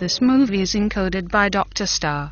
This movie is encoded by Dr. Star.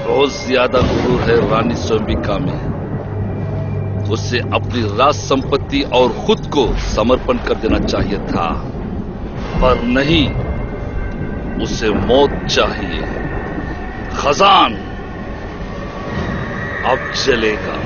बहुत ज्यादा गुरूर है रानी स्वयंबिका में। उसे अपनी राज संपत्ति और खुद को समर्पण कर देना चाहिए था, पर नहीं, उसे मौत चाहिए। खजान अब जलेगा।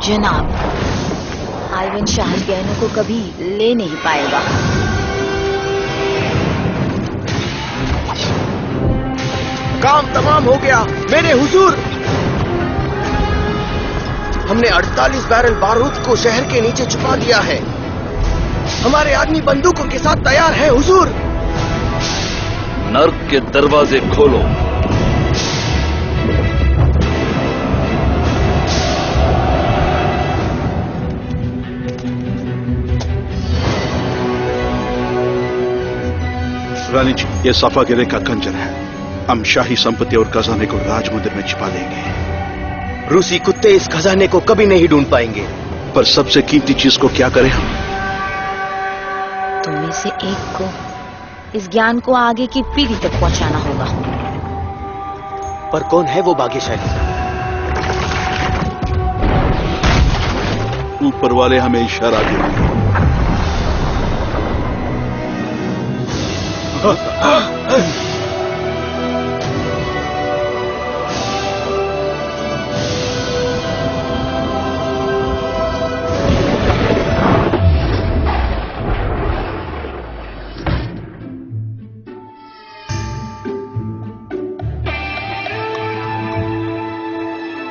जनाब, आइवन शाही बहनों को कभी ले नहीं पाएगा। काम तमाम हो गया मेरे हुजूर। हमने 48 बैरल बारूद को शहर के नीचे छुपा दिया है। हमारे आदमी बंदूकों के साथ तैयार है हुजूर। नर्क के दरवाजे खोलो। रानी जी, ये सफा गिरे का खंजर है। हम शाही संपत्ति और खजाने को राज मंदिर में छिपा देंगे। रूसी कुत्ते इस खजाने को कभी नहीं ढूंढ पाएंगे। पर सबसे कीमती चीज को क्या करें हम? तुम में से एक को इस ज्ञान को आगे की पीढ़ी तक पहुंचाना होगा। पर कौन है वो भाग्यशाली? ऊपर वाले हमें इशारा देंगे।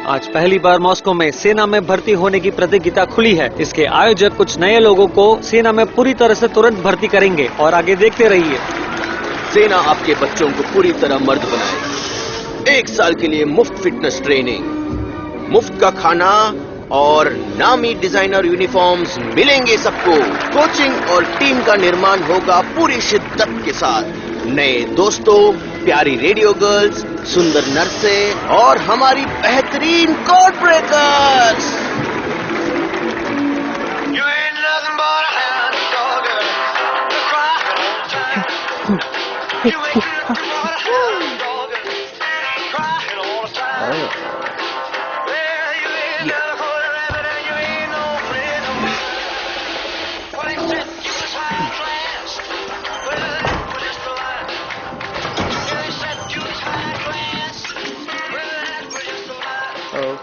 आज पहली बार मॉस्को में सेना में भर्ती होने की प्रतियोगिता खुली है। इसके आयोजक कुछ नए लोगों को सेना में पूरी तरह से तुरंत भर्ती करेंगे और आगे देखते रहिए। सेना आपके बच्चों को पूरी तरह मर्द बनाएगी। 1 साल के लिए मुफ्त फिटनेस ट्रेनिंग, मुफ्त का खाना और नामी डिजाइनर यूनिफॉर्म्स मिलेंगे सबको। कोचिंग और टीम का निर्माण होगा पूरी शिद्दत के साथ। नए दोस्तों, प्यारी रेडियो गर्ल्स, सुंदर नर्सें और हमारी बेहतरीन कोड ब्रेकर्स।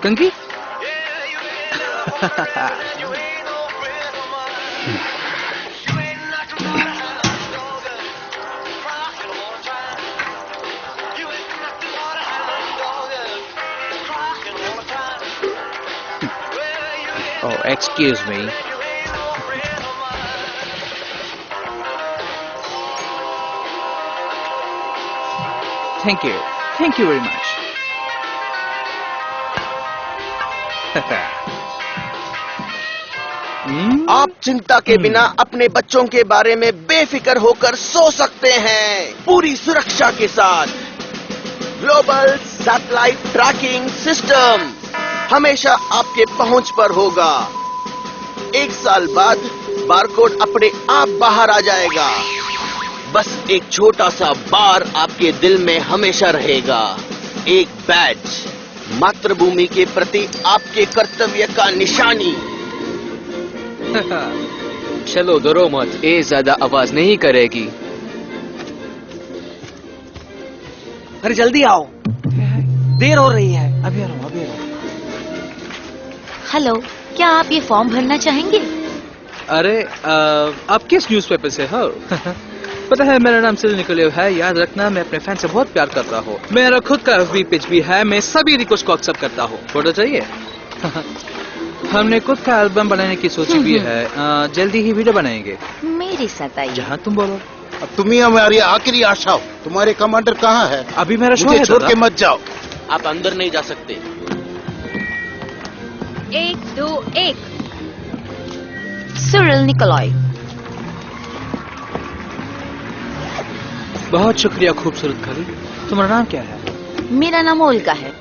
कंकी? Oh, excuse me. Thank you. Thank you very much. आप चिंता के बिना अपने बच्चों के बारे में बेफिक्र होकर सो सकते हैं, पूरी सुरक्षा के साथ। ग्लोबल सैटेलाइट ट्रैकिंग सिस्टम हमेशा आपके पहुंच पर होगा। 1 साल बाद बारकोड अपने आप बाहर आ जाएगा। बस एक छोटा सा बार आपके दिल में हमेशा रहेगा, एक बैज, मातृभूमि के प्रति आपके कर्तव्य का निशानी। चलो डरो मत, ये ज्यादा आवाज नहीं करेगी। अरे जल्दी आओ, देर हो रही है। अभी आ रहा हूँ, अभी आ रहा हूँ। हेलो, क्या आप ये फॉर्म भरना चाहेंगे? अरे आप किस न्यूज़पेपर से हो? पता है मेरा नाम सिरिल निकोलाय है। याद रखना, मैं अपने फैन से बहुत प्यार करता हूँ। मेरा खुद का FB पेज भी है। मैं सभी रिक्वेस्ट को एक्सेप्ट करता हूँ। फोटो चाहिए? हमने खुद का एल्बम बनाने की सोची भी है। जल्दी ही वीडियो बनाएंगे। मेरे साथ आइए। जहाँ तुम बोलो। अब तुम ही हमारी आखिरी आशा हो। तुम्हारे कमांडर कहाँ है? अभी मेरा शो मुझे है छोड़ दादा। के मत जाओ। आप अंदर नहीं जा सकते। 1 2 1 सिरिल निकोलाय। बहुत शुक्रिया खूबसूरत खली। तुम्हारा नाम क्या है? मेरा नाम ओल्गा है।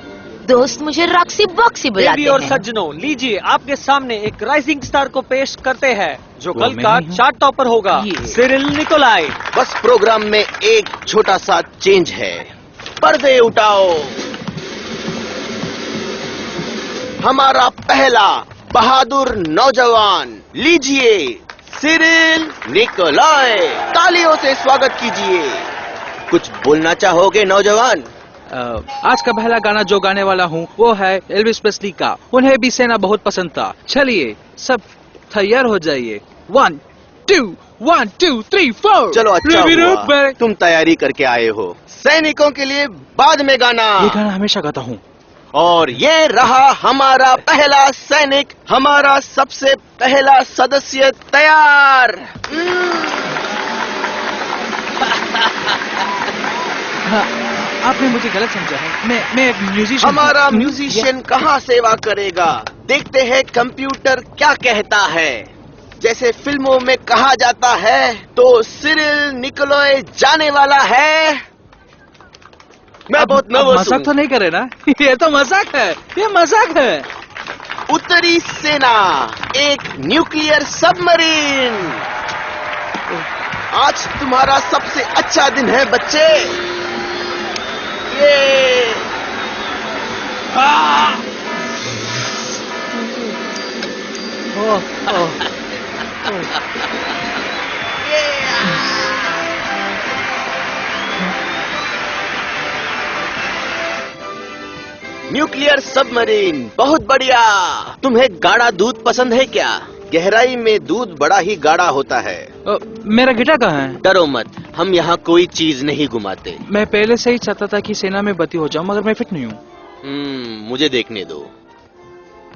दोस्त मुझे रॉक्सी बॉक्सी बुलाते देवी और हैं। सज्जनों, लीजिए आपके सामने एक राइजिंग स्टार को पेश करते हैं जो वो कल मैं का ही हूँ। चार्ट टॉपर होगा, ये। Cyril Nikolai. बस प्रोग्राम में एक छोटा सा चेंज है। पर्दे उठाओ। हमारा पहला बहादुर नौजवान, लीजिए सिरिल निकोलाय। तालियों से स्वागत कीजिए। कुछ बोलना चाहोगे नौजवान? आज का पहला गाना जो गाने वाला हूँ वो है एल्विस प्रेस्ली का। उन्हें भी सेना बहुत पसंद था। चलिए सब तैयार हो जाइए। 1 2 1 2 3 4। चलो अच्छा हुआ तुम तैयारी करके आए हो। सैनिकों के लिए बाद में गाना। ये गाना हमेशा गाता हूँ। और ये रहा हमारा पहला सैनिक, हमारा सबसे पहला सदस्य तैयार। हाँ, आपने मुझे गलत समझा है। मैं एक म्यूजिशियन। हमारा म्यूजिशियन कहाँ सेवा करेगा? देखते हैं कंप्यूटर क्या कहता है। जैसे फिल्मों में कहा जाता है तो सिरिल निकोलाय जाने वाला है। मैं बहुत नर्वस मजाक तो हूँ। नहीं करे ना? ये तो मजाक है। ये मजाक है। उत्तरी सेना, एक न्यूक्लियर सबमरीन। आज तुम्हारा सबसे अच्छा दिन है बच्चे। ये न्यूक्लियर सबमरीन, बहुत बढ़िया। तुम्हें गाढ़ा दूध पसंद है क्या? गहराई में दूध बड़ा ही गाढ़ा होता है। मेरा गिटार कहाँ है? डरो मत, हम यहाँ कोई चीज नहीं घुमाते। मैं पहले से ही चाहता था कि सेना में भर्ती हो जाऊं, मगर मैं फिट नहीं हूँ। मुझे देखने दो।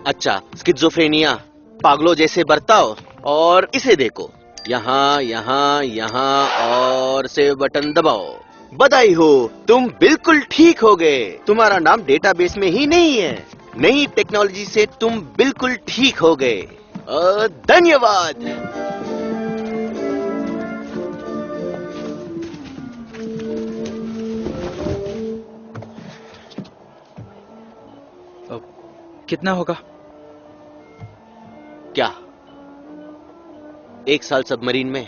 अच्छा, स्किज़ोफ्रेनिया, पागलों जैसे बर्ताव। और इसे देखो, यहाँ यहाँ यहाँ और सेव बटन दबाओ। बधाई हो, तुम बिल्कुल ठीक हो गए। तुम्हारा नाम डेटाबेस में ही नहीं है। नई टेक्नोलॉजी से तुम बिल्कुल ठीक हो गए। धन्यवाद। कितना होगा? क्या 1 साल सबमरीन में?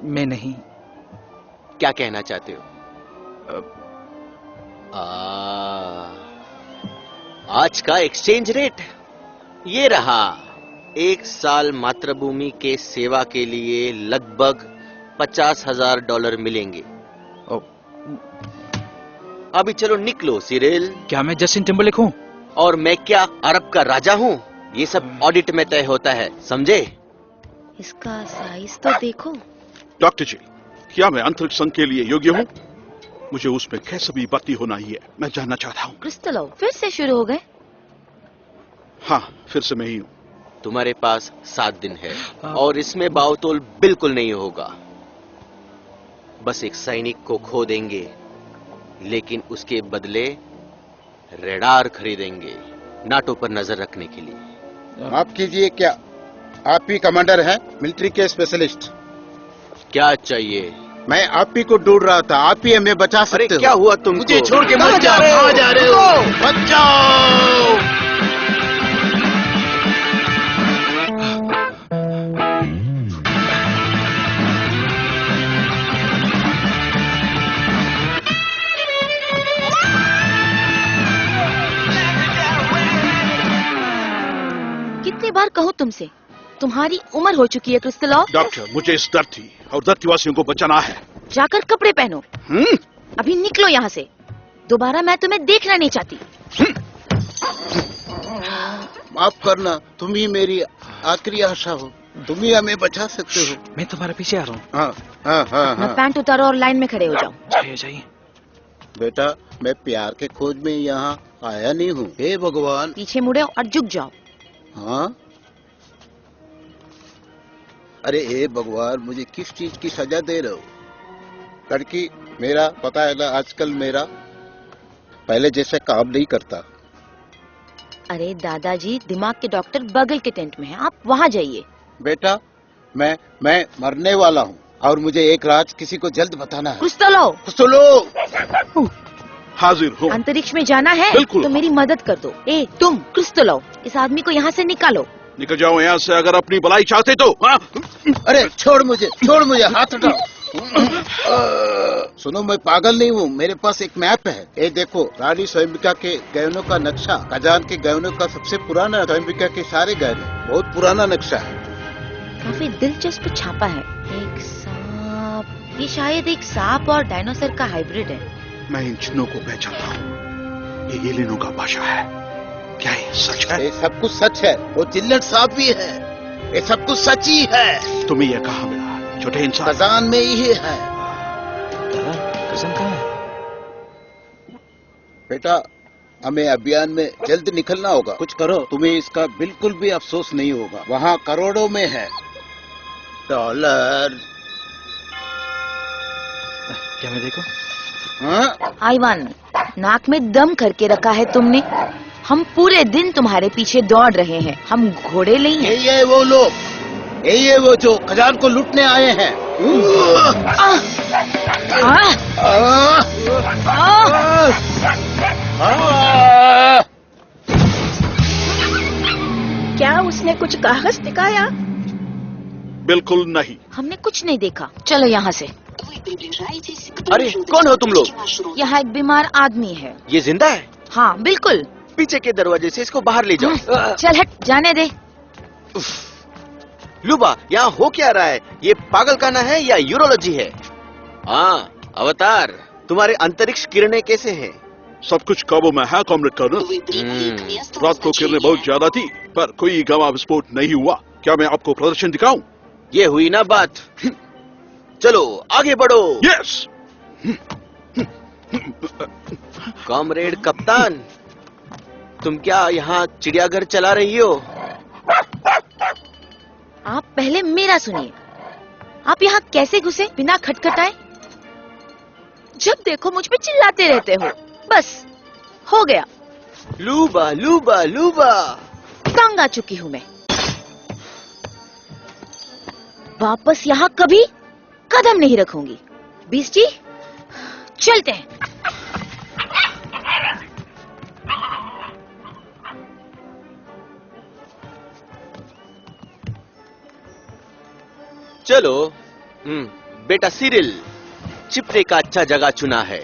मैं नहीं। क्या कहना चाहते हो? आज का एक्सचेंज रेट ये रहा। 1 साल मातृभूमि के सेवा के लिए लगभग $50,000 मिलेंगे। अभी चलो निकलो सिरिल। क्या मैं जस्टिन टिम्बरलेक हूँ? और मैं क्या अरब का राजा हूँ? ये सब ऑडिट में तय होता है, समझे? इसका साइज तो देखो। डॉक्टर जी, क्या मैं अंतरिक्ष संघ के लिए योग्य हूँ? मुझे उसमें कैसे भी भर्ती होना ही है। मैं जानना चाहता हूँ। क्रिस्टलो फिर से शुरू हो गए? हाँ, फिर से मैं ही हूँ। तुम्हारे पास 7 दिन है और इसमें बावतोल बिल्कुल नहीं होगा। बस एक सैनिक को खो देंगे, लेकिन उसके बदले रेडार खरीदेंगे नाटो पर नजर रखने के लिए। माफ कीजिए, क्या आप ही कमांडर हैं? मिलिट्री के स्पेशलिस्ट। क्या चाहिए? मैं आप ही को ढूंढ रहा था। आप ही हमें बचा अरे सकते हो। क्या हुआ तुमको? मुझे छोड़ के कहाँ मत जाओ। कहाँ जा रहे हो? मत जाओ। तुमसे? तुम्हारी उम्र हो चुकी है क्रिस्टलॉ। डॉक्टर, मुझे इस धरती और धरतीवासियों को बचाना है। जाकर कपड़े पहनो। अभी निकलो यहाँ से। दोबारा मैं तुम्हें देखना नहीं चाहती। माफ करना, तुम ही मेरी आखिरी आशा हो। तुम ही हमें बचा सकते हो। मैं तुम्हारे पीछे आ रहा हूँ। हाँ। अपना पैंट उतारो और लाइन में खड़े हो जाओ। जाइए। बेटा, मैं प्यार के खोज में यहाँ आया नहीं हूँ। हे भगवान। पीछे मुड़े और झुक जाओ। हाँ? अरे हे भगवान, मुझे किस चीज की सजा दे रहे हो? लड़की, मेरा पता है ना, आजकल मेरा पहले जैसे काम नहीं करता। अरे दादाजी, दिमाग के डॉक्टर बगल के टेंट में हैं, आप वहाँ जाइए। बेटा, मैं मरने वाला हूँ और मुझे एक राज किसी को जल्द बताना है। कुछ तो लो। हाजिर हो। अंतरिक्ष में जाना है बिल्कुल। तो मेरी मदद कर दो। ए तुम, कुछ तो लो। इस आदमी को यहाँ से निकालो। निकल जाओ यहाँ से अगर अपनी भलाई चाहते तो। हाँ? अरे छोड़ मुझे, हाथ हटाओ। सुनो, मैं पागल नहीं हूँ। मेरे पास एक मैप है। ये देखो, रानी स्वयंबिका के गहनों का नक्शा। खजान के गहनों का सबसे पुराना, स्वयंबिका के सारे गहने। बहुत पुराना नक्शा है। काफी दिलचस्प छापा है। एक सांप, ये शायद एक सांप और डायनासोर का हाइब्रिड है। मैं इन चिन्हों को पहचानता हूँ। ये एलियनों का भाषा है। क्या ये सच है? ये सब कुछ सच है। वो चिल्लट सांप भी है। ये सब कुछ सच ही है। तुम्हें यह कहाँ मिला, छोटे इंसान? खजान में ही है। कसम कहाँ है? बेटा, हमें अभियान में जल्द निकलना होगा। कुछ करो, तुम्हें इसका बिल्कुल भी अफसोस नहीं होगा। वहाँ करोड़ों में है डॉलर। क्या मैं देखो? हाँ? आइवान, नाक में दम करके रखा है तुमने। हम पूरे दिन तुम्हारे पीछे दौड़ रहे हैं। हम घोड़े नहीं हैं। यही है वो लोग, यही है वो जो खजान को लूटने आए हैं। क्या उसने कुछ कागज दिखाया? बिल्कुल नहीं। हमने कुछ नहीं देखा। चलो यहाँ से। अरे कौन हो तुम लोग? यहाँ एक बीमार आदमी है। ये जिंदा है? हाँ बिल्कुल। पीछे के दरवाजे से इसको बाहर ले जाओ। चल हट, जाने दे। लुबा, यहाँ हो क्या रहा है? ये पागलखाना है या यूरोलॉजी है? हाँ अवतार, तुम्हारे अंतरिक्ष किरणें कैसे हैं? सब कुछ काबू में है कॉमरेड कर्नल। रात को किरणें बहुत ज्यादा थी, पर कोई गवा विस्फोट नहीं हुआ। क्या मैं आपको प्रदर्शन दिखाऊं? ये हुई ना बात। चलो आगे बढ़ो। यस। कॉमरेड कप्तान, तुम क्या यहाँ चिड़ियाघर चला रही हो? आप पहले मेरा सुनिए। आप यहाँ कैसे घुसे बिना खटखटाए? जब देखो मुझ पे चिल्लाते रहते हो। बस हो गया। लूबा लूबा लूबा, तंग आ चुकी हूँ मैं। वापस यहाँ कभी कदम नहीं रखूंगी। बीस जी, चलते हैं। चलो। बेटा सिरिल, चिपने का अच्छा जगह चुना है।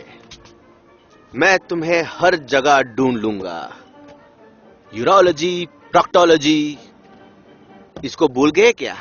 मैं तुम्हें हर जगह ढूंढ लूंगा। यूरोलॉजी, प्रॉक्टोलॉजी, इसको भूल गए क्या?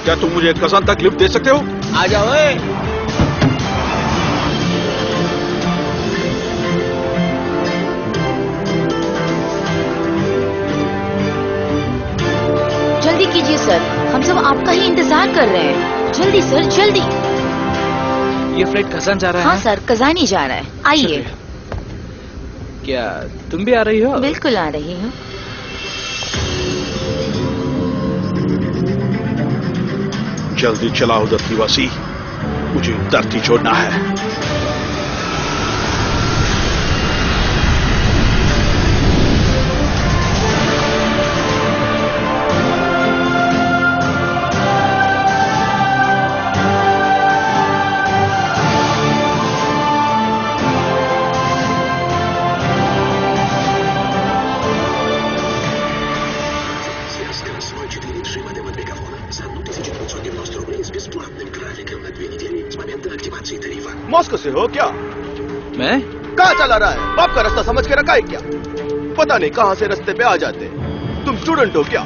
क्या तुम मुझे खजान तक लिफ्ट दे सकते हो? आ जाओ। जल्दी कीजिए सर, हम सब आपका ही इंतजार कर रहे हैं। जल्दी सर, जल्दी। ये फ्लाइट कजान जा रहा है? हाँ सर, कजान ही जा रहा है। आइए। शुक्रिया। क्या तुम भी आ रही हो? बिल्कुल आ रही हूँ। जल्दी चलाओ उधर निवासी, मुझे धरती छोड़ना है। मॉस्को से हो क्या? मैं? कहाँ चला रहा है? बाप का रास्ता समझ के रखा है क्या? पता नहीं कहाँ से रास्ते पे आ जाते। तुम स्टूडेंट हो क्या?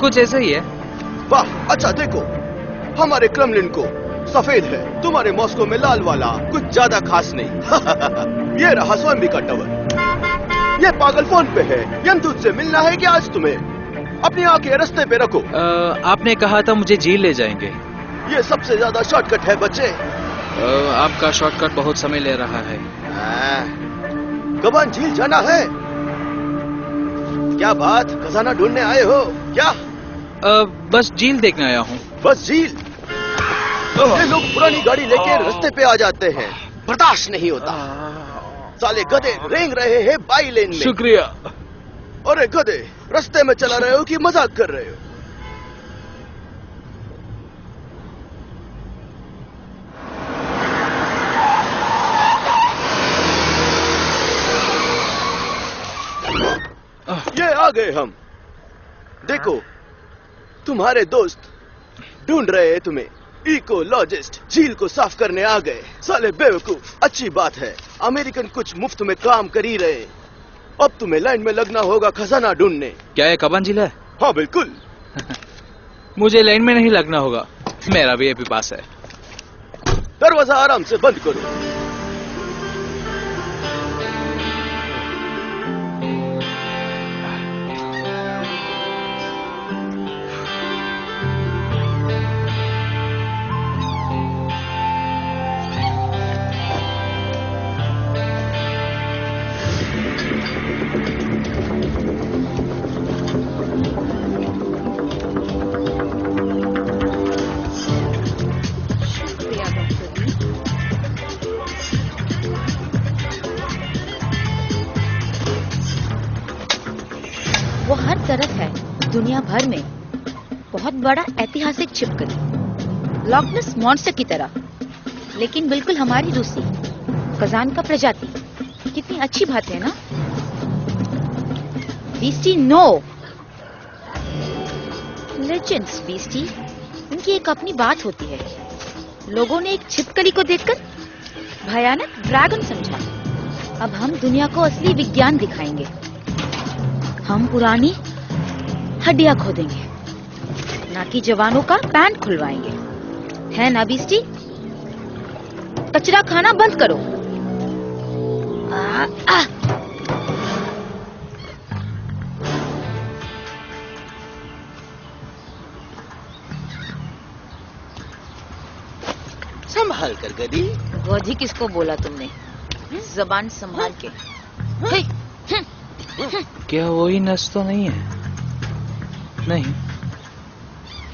कुछ ऐसा ही है। वाह, अच्छा देखो, हमारे क्रेमलिन को सफेद है, तुम्हारे मॉस्को में लाल वाला कुछ ज्यादा खास नहीं। ये रहा स्वामिका टावर। ये पागल फोन पे है। यमदूत से मिलना है क्या आज तुम्हें? अपनी आंखें रास्ते पे रखो। आपने कहा था मुझे झील ले जाएंगे। ये सबसे ज्यादा शॉर्टकट है बच्चे। आपका शॉर्टकट बहुत समय ले रहा है। कबान झील जाना है? क्या बात, खजाना ढूंढने आए हो क्या? बस झील देखने आया हूँ। बस झील? ये लोग पुरानी गाड़ी लेके रास्ते पे आ जाते हैं, बर्दाश्त नहीं होता। साले गधे रेंग रहे हैं बाई लेन में। शुक्रिया। अरे गधे, रास्ते में चला रहे हो कि मजाक कर रहे हो? ये आ गए हम। देखो, तुम्हारे दोस्त ढूंढ रहे हैं तुम्हें। इकोलॉजिस्ट झील को साफ करने आ गए। साले बेवकूफ। अच्छी बात है, अमेरिकन कुछ मुफ्त में काम कर ही रहे। अब तुम्हें लाइन में लगना होगा खजाना ढूंढने। क्या ये कबान झील है? हाँ बिल्कुल। मुझे लाइन में नहीं लगना होगा, मेरा वीआईपी पास है। दरवाजा आराम से बंद करो। वो हर तरफ है, दुनिया भर में। बहुत बड़ा ऐतिहासिक छिपकली, लॉकनेस मॉन्स्टर की तरह, लेकिन बिल्कुल हमारी रूसी खजान का प्रजाति। कितनी अच्छी बात है ना? Beastie no. लेजेंड्स बीस्टी, उनकी एक अपनी बात होती है। लोगों ने एक छिपकली को देखकर भयानक ड्रैगन समझा। अब हम दुनिया को असली विज्ञान दिखाएंगे। हम पुरानी हड्डियां खोदेंगे, ना कि जवानों का पैंट खुलवाएंगे। है ना बीस्टी? कचरा खाना बंद करो। संभाल कर गधी। गधी किसको बोला तुमने? जबान संभाल के। हे, क्या वही नस तो नहीं है? नहीं।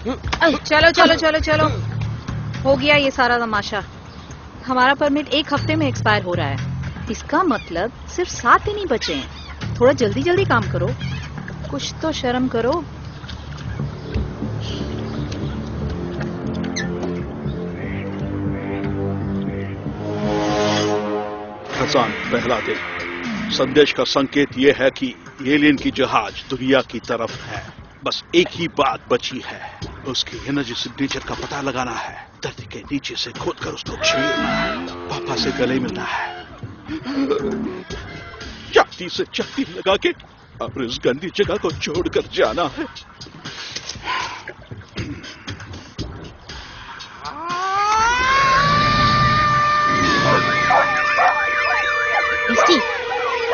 चलो चलो चलो चलो, हो गया ये सारा तमाशा। हमारा परमिट 1 हफ्ते में एक्सपायर हो रहा है। इसका मतलब सिर्फ 7 दिन ही बचे हैं। थोड़ा जल्दी जल्दी काम करो, कुछ तो शर्म करो। खजान पहला दिन। संदेश का संकेत यह है कि एलियन की जहाज दुनिया की तरफ है। बस एक ही बात बची है, उसकी एनर्जी सिग्नेचर का पता लगाना है। धरती के नीचे से खोदकर उसको छीनना है, पापा से गले मिलना है, चाकती से चाकती लगा के और इस गंदी जगह को छोड़कर जाना है।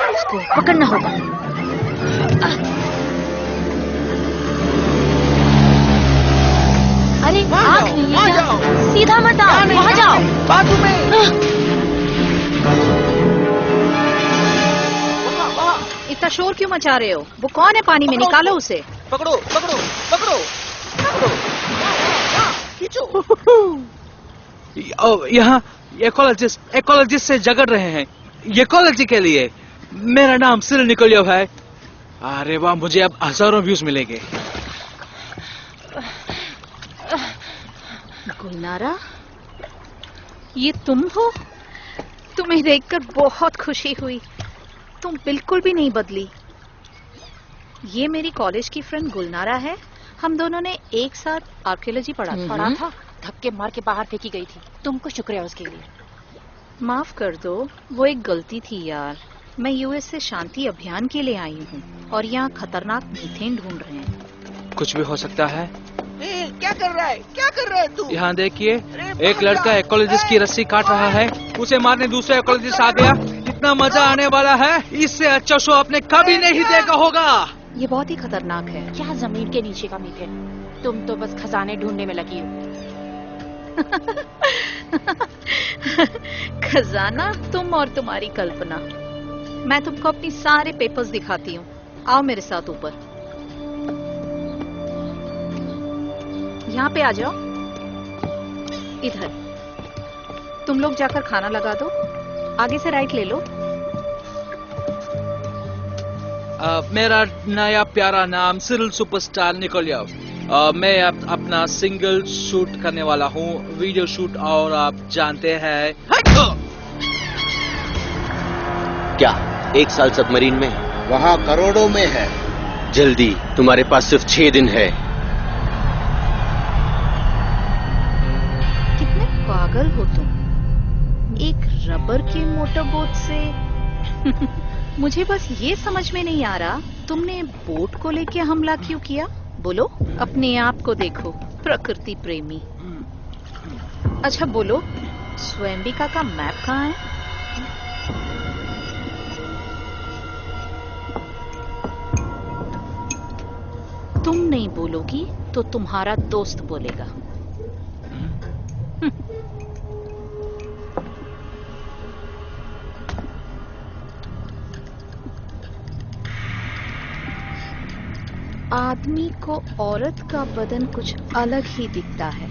उसको पकड़ना होगा। अरे आग नहीं है क्या? सीधा मत आओ, वहाँ जाओ। बाथरूम शोर क्यों मचा रहे हो? वो कौन है पानी में? निकालो उसे। पकड़ो पकड़ो पकड़ो पकड़ो, खींचो। यहाँ इकोलॉजिस्ट से झगड़ रहे हैं। इकोलॉजी के लिए। मेरा नाम सिरिल निकोलियोव है। अरे वाह, मुझे अब हजारों व्यूज मिलेंगे। गुलनारा, ये तुम हो? तुम्हें देखकर बहुत खुशी हुई। तुम बिल्कुल भी नहीं बदली। ये मेरी कॉलेज की फ्रेंड गुलनारा है। हम दोनों ने एक साथ आर्कियोलॉजी पढ़ा था। धक्के मार के बाहर फेंकी गई थी। तुमको शुक्रिया उसके लिए। माफ कर दो, वो एक गलती थी यार। मैं यूएस से शांति अभियान के लिए आई हूँ और यहाँ खतरनाक मीथेन ढूंढ रहे हैं। कुछ भी हो सकता है। क्या कर रहा है? क्या कर रहा है तू? यहाँ देखिए, एक लड़का इकोलॉजिस्ट की रस्सी काट रहा है। उसे मारने दूसरा इकोलॉजिस्ट आ गया। इतना मजा आने वाला है, इससे अच्छा शो आपने कभी नहीं देखा होगा। ये बहुत ही खतरनाक है। क्या जमीन के नीचे का मीथेन? तुम तो बस खजाने ढूंढने में लगी हो। खजाना? तुम और तुम्हारी कल्पना। मैं तुमको अपनी सारे पेपर्स दिखाती हूँ। आओ मेरे साथ ऊपर। यहाँ पे आ जाओ। इधर। तुम लोग जाकर खाना लगा दो। आगे से राइट ले लो। मेरा नया प्यारा नाम सिरिल सुपरस्टार निकोलियोव। मैं अपना सिंगल शूट करने वाला हूँ, वीडियो शूट। और आप जानते हैं क्या 1 साल सबमरीन में? वहाँ करोड़ों में है। जल्दी, तुम्हारे पास सिर्फ 6 दिन है। कितने पागल हो तुम। एक रबर के मोटरबोट से। मुझे बस ये समझ में नहीं आ रहा, तुमने बोट को लेके हमला क्यों किया? बोलो। अपने आप को देखो, प्रकृति प्रेमी। अच्छा बोलो, स्वयंबिका का मैप कहाँ है? तुम नहीं बोलोगी तो तुम्हारा दोस्त बोलेगा। आदमी को औरत का बदन कुछ अलग ही दिखता है।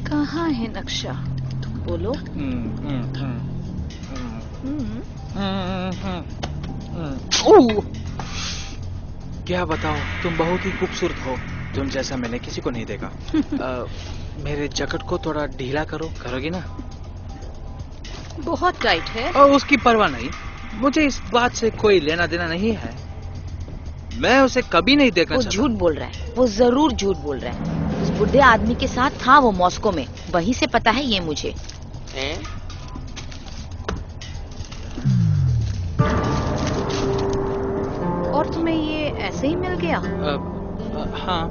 कहाँ है नक्शा? बोलो। क्या बताओ, तुम बहुत ही खूबसूरत हो। तुम जैसा मैंने किसी को नहीं देखा। मेरे जैकेट को थोड़ा ढीला करो। करोगी ना? बहुत टाइट है। उसकी परवाह नहीं, मुझे इस बात से कोई लेना देना नहीं है। मैं उसे कभी नहीं देखना चाहता। वो झूठ बोल रहा है। वो जरूर झूठ बोल रहा है। उस बुढ़े आदमी के साथ था वो मॉस्को में। वहीं से पता है ये मुझे। और तुम्हें ये ऐसे ही मिल गया? हाँ।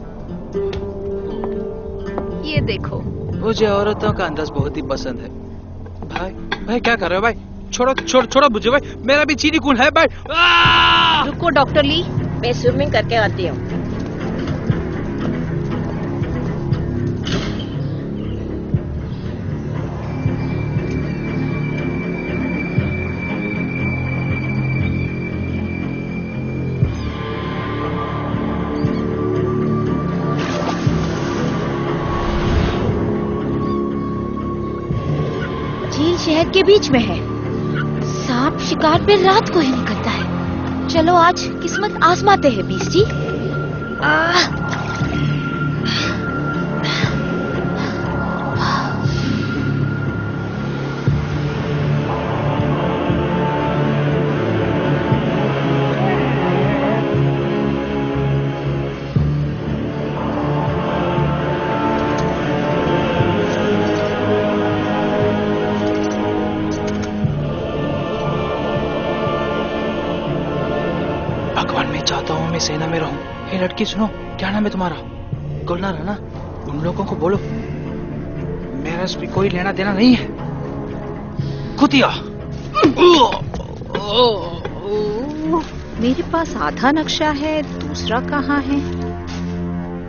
ये देखो। मुझे औरतों का अंदाज बहुत ही पसंद है। भाई क्या कर रहे हो भाई? छोड़ो मुझे भाई। मेरा भी चीनी खून है भाई। रुको डॉक्टर ली, मैं स्विमिंग करके आती हूँ। झील शहर के बीच में है। सांप शिकार पे रात को ही निकलता है। चलो आज किस्मत आजमाते हैं बीस जी। मैं सेना में रहूं। हे लड़की सुनो, क्या नाम है तुम्हारा? गुलनारा ना? उन लोगों को बोलो मेरा इस पे कोई लेना देना नहीं है। कुतिया। मेरे पास आधा नक्शा है, दूसरा कहाँ है?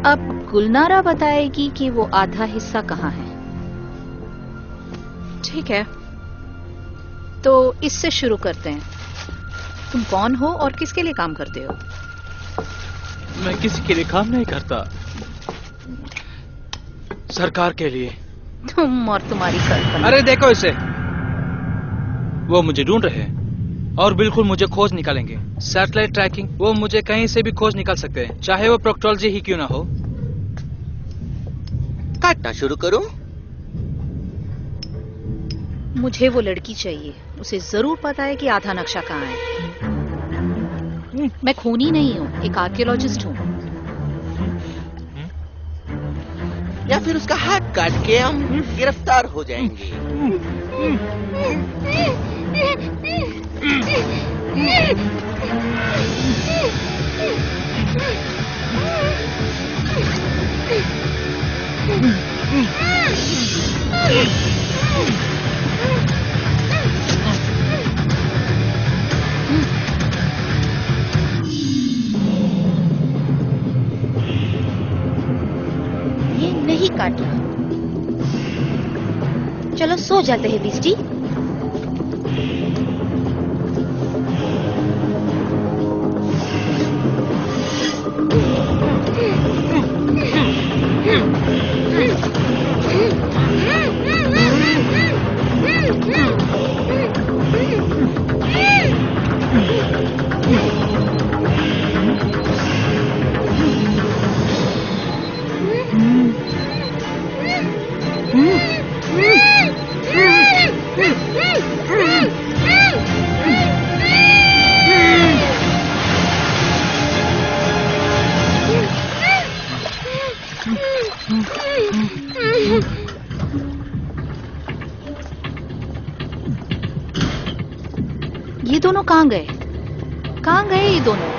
अब गुलनारा बताएगी कि वो आधा हिस्सा कहाँ है। ठीक है, तो इससे शुरू करते हैं। तुम कौन हो और किसके लिए काम करते हो? मैं किसी के लिए काम नहीं करता, सरकार के लिए। तुम और तुम्हारी कल्पना। अरे देखो इसे, वो मुझे ढूंढ रहे हैं और बिल्कुल मुझे खोज निकालेंगे। सैटेलाइट ट्रैकिंग, वो मुझे कहीं से भी खोज निकाल सकते हैं, चाहे वो प्रोक्टोलॉजी ही क्यों ना हो। काटना शुरू करूं? मुझे वो लड़की चाहिए, उसे जरूर पता है कि आधा नक्शा कहाँ है। मैं खूनी नहीं हूँ, एक आर्कियोलॉजिस्ट हूँ। या फिर उसका हाथ काट के हम गिरफ्तार हो जाएंगे। ये नहीं काट रहा। चलो सो जाते हैं बीस्टी। ये दोनों कहाँ गए? कहाँ गए ये दोनों?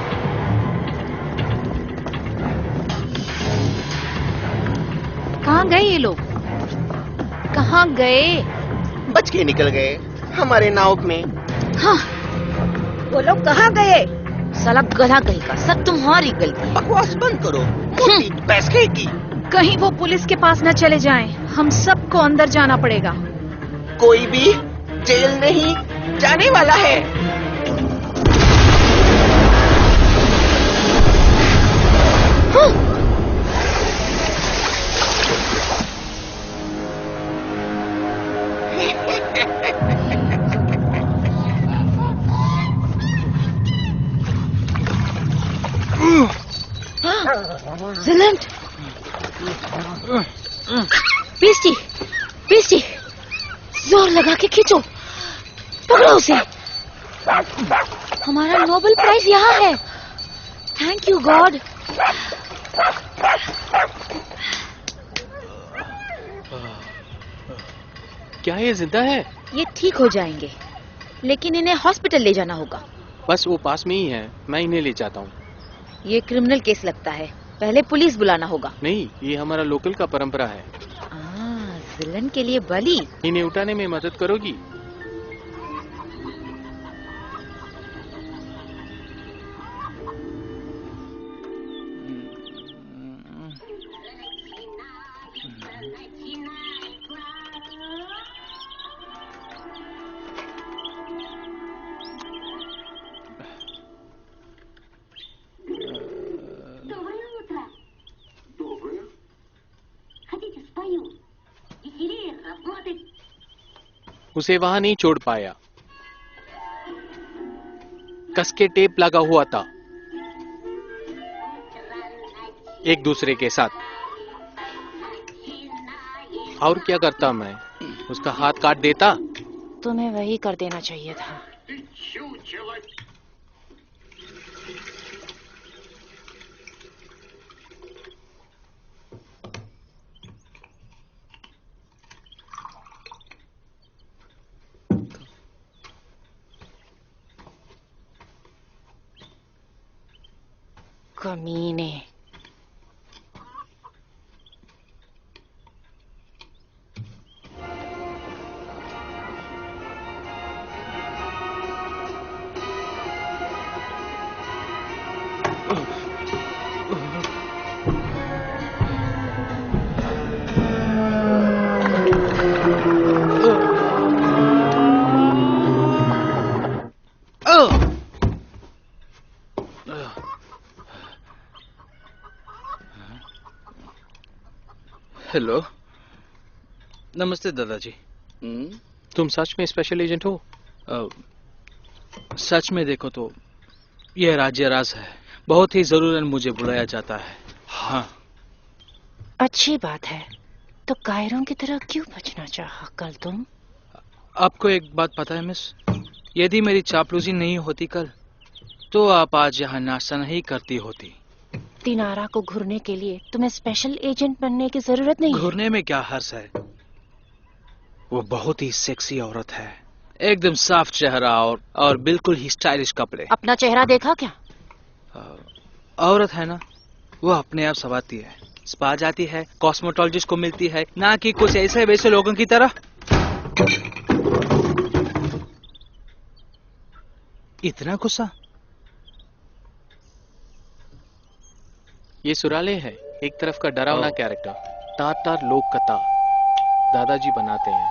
कहाँ गए ये लोग? कहाँ गए? बच के निकल गए हमारे नाव में। हाँ, वो लोग कहाँ गए? साला गधा कहीं का, सब तुम्हारी गलती। बकवास बंद करो, मोटी पैसे की। कहीं वो पुलिस के पास न चले जाएं, हम सबको अंदर जाना पड़ेगा। कोई भी जेल नहीं जाने वाला है। जिलेंट, बीस्टी, बीस्टी, जोर लगा के खींचो, पकड़ो उसे। हमारा नोबेल प्राइज यहाँ है। Thank you God. क्या ये जिंदा है? ये ठीक हो जाएंगे, लेकिन इन्हें हॉस्पिटल ले जाना होगा। बस वो पास में ही है, मैं इन्हें ले जाता हूँ। ये क्रिमिनल केस लगता है, पहले पुलिस बुलाना होगा। नहीं, ये हमारा लोकल का परंपरा है। विलन के लिए बलि। इन्हें उठाने में मदद करोगी? उसे वहां नहीं छोड़ पाया, कस के टेप लगा हुआ था एक दूसरे के साथ। और क्या करता मैं? उसका हाथ काट देता। तुम्हें वही कर देना चाहिए था। कमीने। हेलो। नमस्ते दादाजी। तुम सच में स्पेशल एजेंट हो? सच में देखो तो यह राज्य राज है। बहुत ही जरूरन मुझे बुलाया जाता है। हाँ। अच्छी बात है। तो कायरों की तरह क्यों बचना चाहा कल तुम? आपको एक बात पता है मिस, यदि मेरी चापलूसी नहीं होती कल, तो आप आज यहाँ नाश्ता नहीं करती होती। दिनारा को घुरने के लिए तुम्हें स्पेशल एजेंट बनने की जरूरत नहीं। घुरने में क्या हर्ष है? वो बहुत ही सेक्सी औरत है, एकदम साफ चेहरा और बिल्कुल ही स्टाइलिश कपड़े। अपना चेहरा देखा क्या? औरत है ना, वो अपने आप संवारती है, स्पा जाती है, कॉस्मेटोलॉजिस्ट को मिलती है, ना कि कुछ ऐसे वैसे लोगों की तरह। इतना गुस्सा? ये सुराले है, एक तरफ का डरावना कैरेक्टर, टार लोक कथा दादाजी बनाते हैं।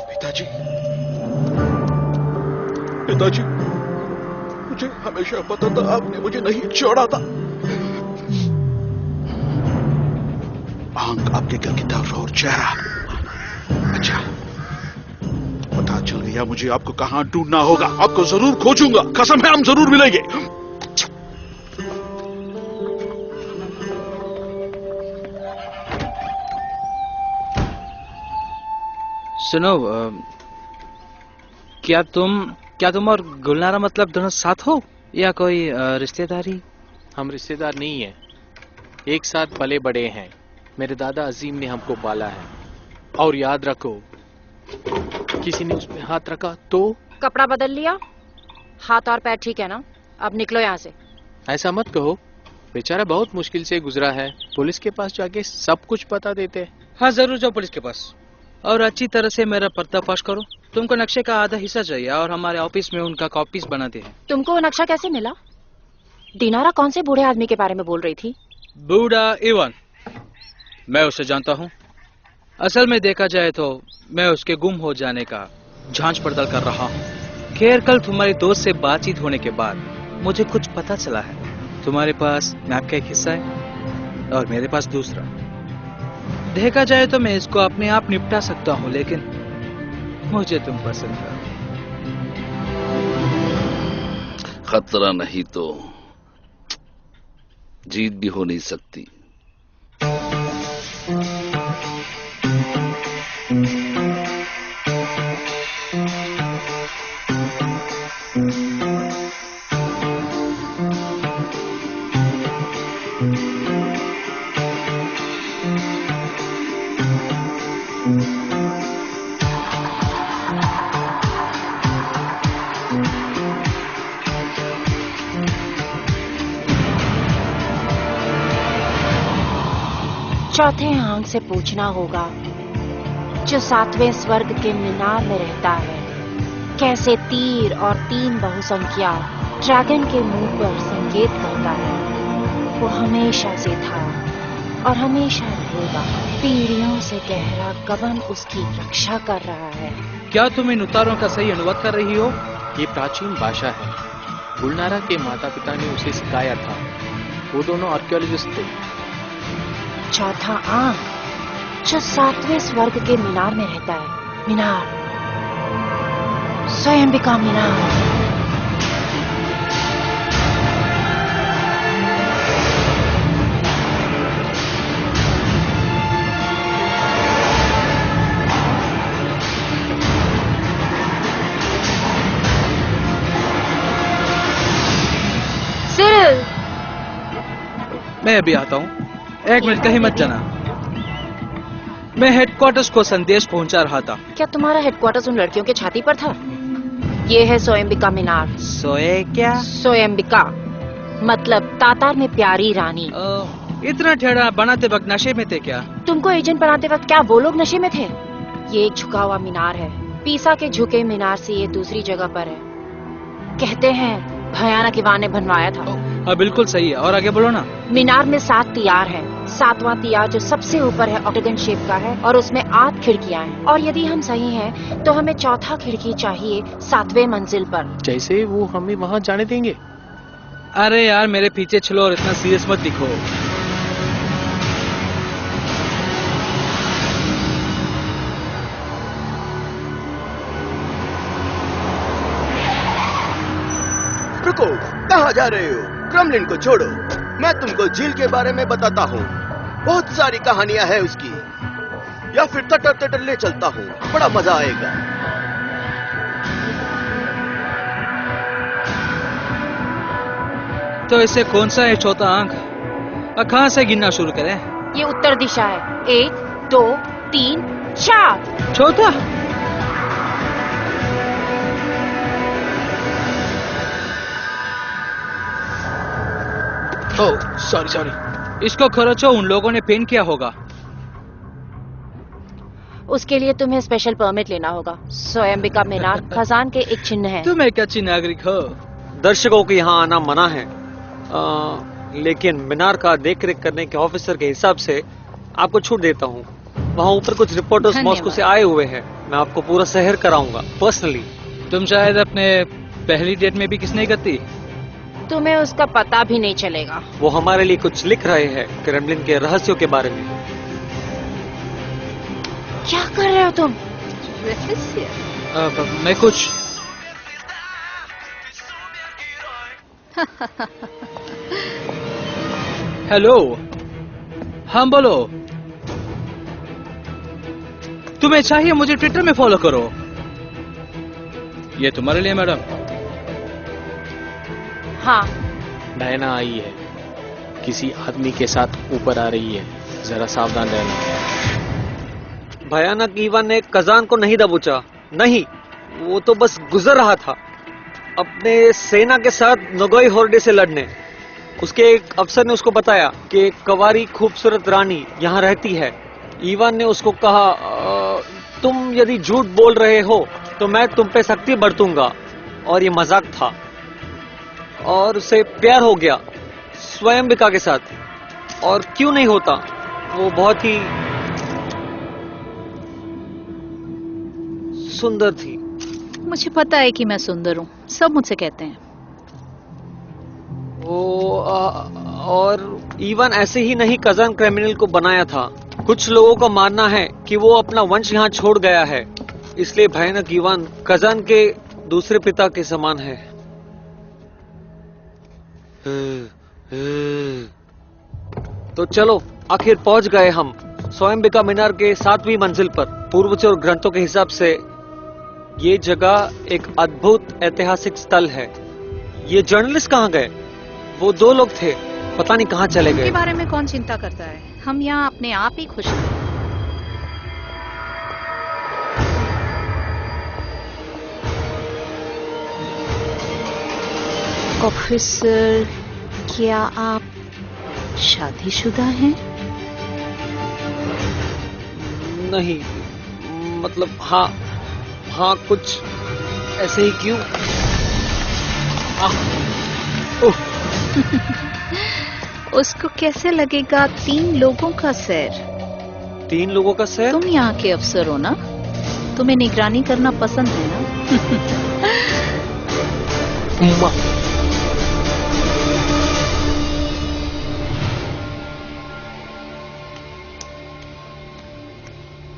पिताजी, पिताजी, मुझे हमेशा पता था आपने मुझे नहीं छोड़ा था। आंख आपके घर की तरफ और चेहरा। अच्छा, पता चल गया मुझे आपको कहां ढूंढना होगा। आपको जरूर खोजूंगा, कसम है हम जरूर मिलेंगे। सुनो, क्या तुम और गुलनारा मतलब दोनों साथ हो या कोई रिश्तेदारी? हम रिश्तेदार नहीं है, एक साथ पले बड़े हैं। मेरे दादा अजीम ने हमको पाला है। और याद रखो, किसी ने उसमें हाथ रखा तो कपड़ा बदल लिया, हाथ और पैर ठीक है ना? अब निकलो यहाँ से। ऐसा मत कहो, बेचारा बहुत मुश्किल से गुजरा है। पुलिस के पास जाके सब कुछ बता देते। हाँ जरूर जाओ पुलिस के पास और अच्छी तरह से मेरा पर्दाफाश करो। तुमको नक्शे का आधा हिस्सा चाहिए और हमारे ऑफिस में उनका कॉपीज बनाते हैं। तुमको वो नक्शा कैसे मिला? दिनारा कौन से बूढ़े आदमी के बारे में बोल रही थी? बूढ़ा इवन, मैं उसे जानता हूँ। असल में देखा जाए तो मैं उसके गुम हो जाने का जांच पड़ताल कर रहा हूँ। खैर, कल तुम्हारे दोस्त से बातचीत होने के बाद मुझे कुछ पता चला है। तुम्हारे पास मैप का एक हिस्सा है और मेरे पास दूसरा। देखा जाए तो मैं इसको अपने आप निपटा सकता हूँ, लेकिन मुझे तुम पसंद हो। खतरा नहीं तो जीत भी हो नहीं सकती। चौथे आंख से पूछना होगा, जो 7वें स्वर्ग के मीनार में रहता है, कैसे तीर और 3 बहुसंख्या ड्रैगन के मुंह पर संकेत करता है। वो हमेशा से था और हमेशा रहेगा। पीढ़ियों से गहरा गबन उसकी रक्षा कर रहा है। क्या तुम इन उतारों का सही अनुवाद कर रही हो? ये प्राचीन भाषा है। गुलनारा के माता पिता ने उसे सिखाया था। वो दोनों आर्कियोलॉजिस्ट थे। चौथा आंख, जो 7वें स्वर्ग के मीनार में रहता है। मीनार, स्वयंबिका मीनार। सिरिल, मैं अभी आता हूँ, 1 मिनट कहीं मत जाना। मैं हेडक्वार्टर्स को संदेश पहुंचा रहा था। क्या तुम्हारा हेडक्वार्टर्स उन लड़कियों के छाती पर था? ये है स्वयंबिका मीनार। सोए क्या? स्वयंबिका मतलब तातार में प्यारी रानी। इतना टेढ़ा बनाते वक्त नशे में थे क्या? तुमको एजेंट बनाते वक्त क्या वो लोग नशे में थे? ये एक झुका हुआ मीनार है। पीसा के झुके मीनार से ये दूसरी जगह पर है। कहते हैं भयानक इवान ने बनवाया था। हाँ बिल्कुल सही है, और आगे बोलो ना। मीनार में 7 तियार है। 7वां तियार जो सबसे ऊपर है ऑक्टागन शेप का है और उसमें 8 खिड़कियां हैं। और यदि हम सही हैं तो हमें चौथा खिड़की चाहिए 7वें मंजिल पर। जैसे वो हमें वहाँ जाने देंगे? अरे यार मेरे पीछे चलो और इतना सीरियस मत दिखो। रुको, कहाँ जा रहे हो? क्रेमलिन को छोड़ो, मैं तुमको झील के बारे में बताता हूँ। बहुत सारी कहानियां हैं उसकी, या फिर तटर तटर ले चलता हूँ, बड़ा मजा आएगा। तो इसे कौन सा है चौथा अंक? और कहाँ से गिनना शुरू करें? ये उत्तर दिशा है। 1, 2, 3, 4। चौथा? Oh sorry. इसको खरोचो उन लोगों ने पेन किया होगा। उसके लिए तुम्हें स्पेशल परमिट लेना होगा। स्वयंबिका मीनार खजान के एक चिन्ह है। तुम एक अच्छी नागरिक हो। दर्शकों को यहाँ आना मना है, लेकिन मीनार का देख रेख करने के ऑफिसर के हिसाब से आपको छूट देता हूँ। वहाँ ऊपर कुछ रिपोर्टर्स मॉस्को से आए हुए हैं, मैं आपको पूरा शहर कराऊंगा पर्सनली। तुम शायद अपने पहली डेट में भी किस नहीं करती? तुम्हें उसका पता भी नहीं चलेगा। वो हमारे लिए कुछ लिख रहे हैं क्रेमलिन के रहस्यों के बारे में। क्या कर रहे हो तुम? मैं कुछ हेलो, हाँ बोलो। तुम्हें चाहिए मुझे ट्विटर में फॉलो करो। ये तुम्हारे लिए मैडम। हाँ। डायना आई है, किसी आदमी के साथ ऊपर आ रही है, जरा सावधान रहना। भयानक ईवान ने कजान को नहीं दबोचा, नहीं, वो तो बस गुजर रहा था अपने सेना के साथ नगोई होर्डे से लड़ने। उसके एक अफसर ने उसको बताया कि एक कवारी खूबसूरत रानी यहाँ रहती है। ईवान ने उसको कहा, तुम यदि झूठ बोल रहे हो तो मैं तुम पे सख्ती बरतूंगा, और ये मजाक था। और उसे प्यार हो गया स्वयंबिका के साथ, और क्यों नहीं होता, वो बहुत ही सुंदर थी। मुझे पता है कि मैं सुंदर हूँ, सब मुझसे कहते हैं। और ईवान ऐसे ही नहीं कजान क्रिमिनल को बनाया था। कुछ लोगों का मानना है कि वो अपना वंश यहाँ छोड़ गया है, इसलिए भयानक ईवान कजान के दूसरे पिता के समान है। तो चलो, आखिर पहुंच गए हम स्वयंबिका मीनार के 7वीं मंजिल पर। पूर्वजों और ग्रंथों के हिसाब से ये जगह एक अद्भुत ऐतिहासिक स्थल है। ये जर्नलिस्ट कहाँ गए? वो 2 लोग थे, पता नहीं कहाँ चले गए। इसके बारे में कौन चिंता करता है, हम यहाँ अपने आप ही खुश हैं। ऑफिसर, क्या आप शादीशुदा हैं? नहीं, मतलब हाँ कुछ ऐसे ही। क्यों? उसको कैसे लगेगा 3 लोगों का सैर? 3 लोगों का सैर? तुम यहाँ के अफसर हो ना, तुम्हें निगरानी करना पसंद है ना?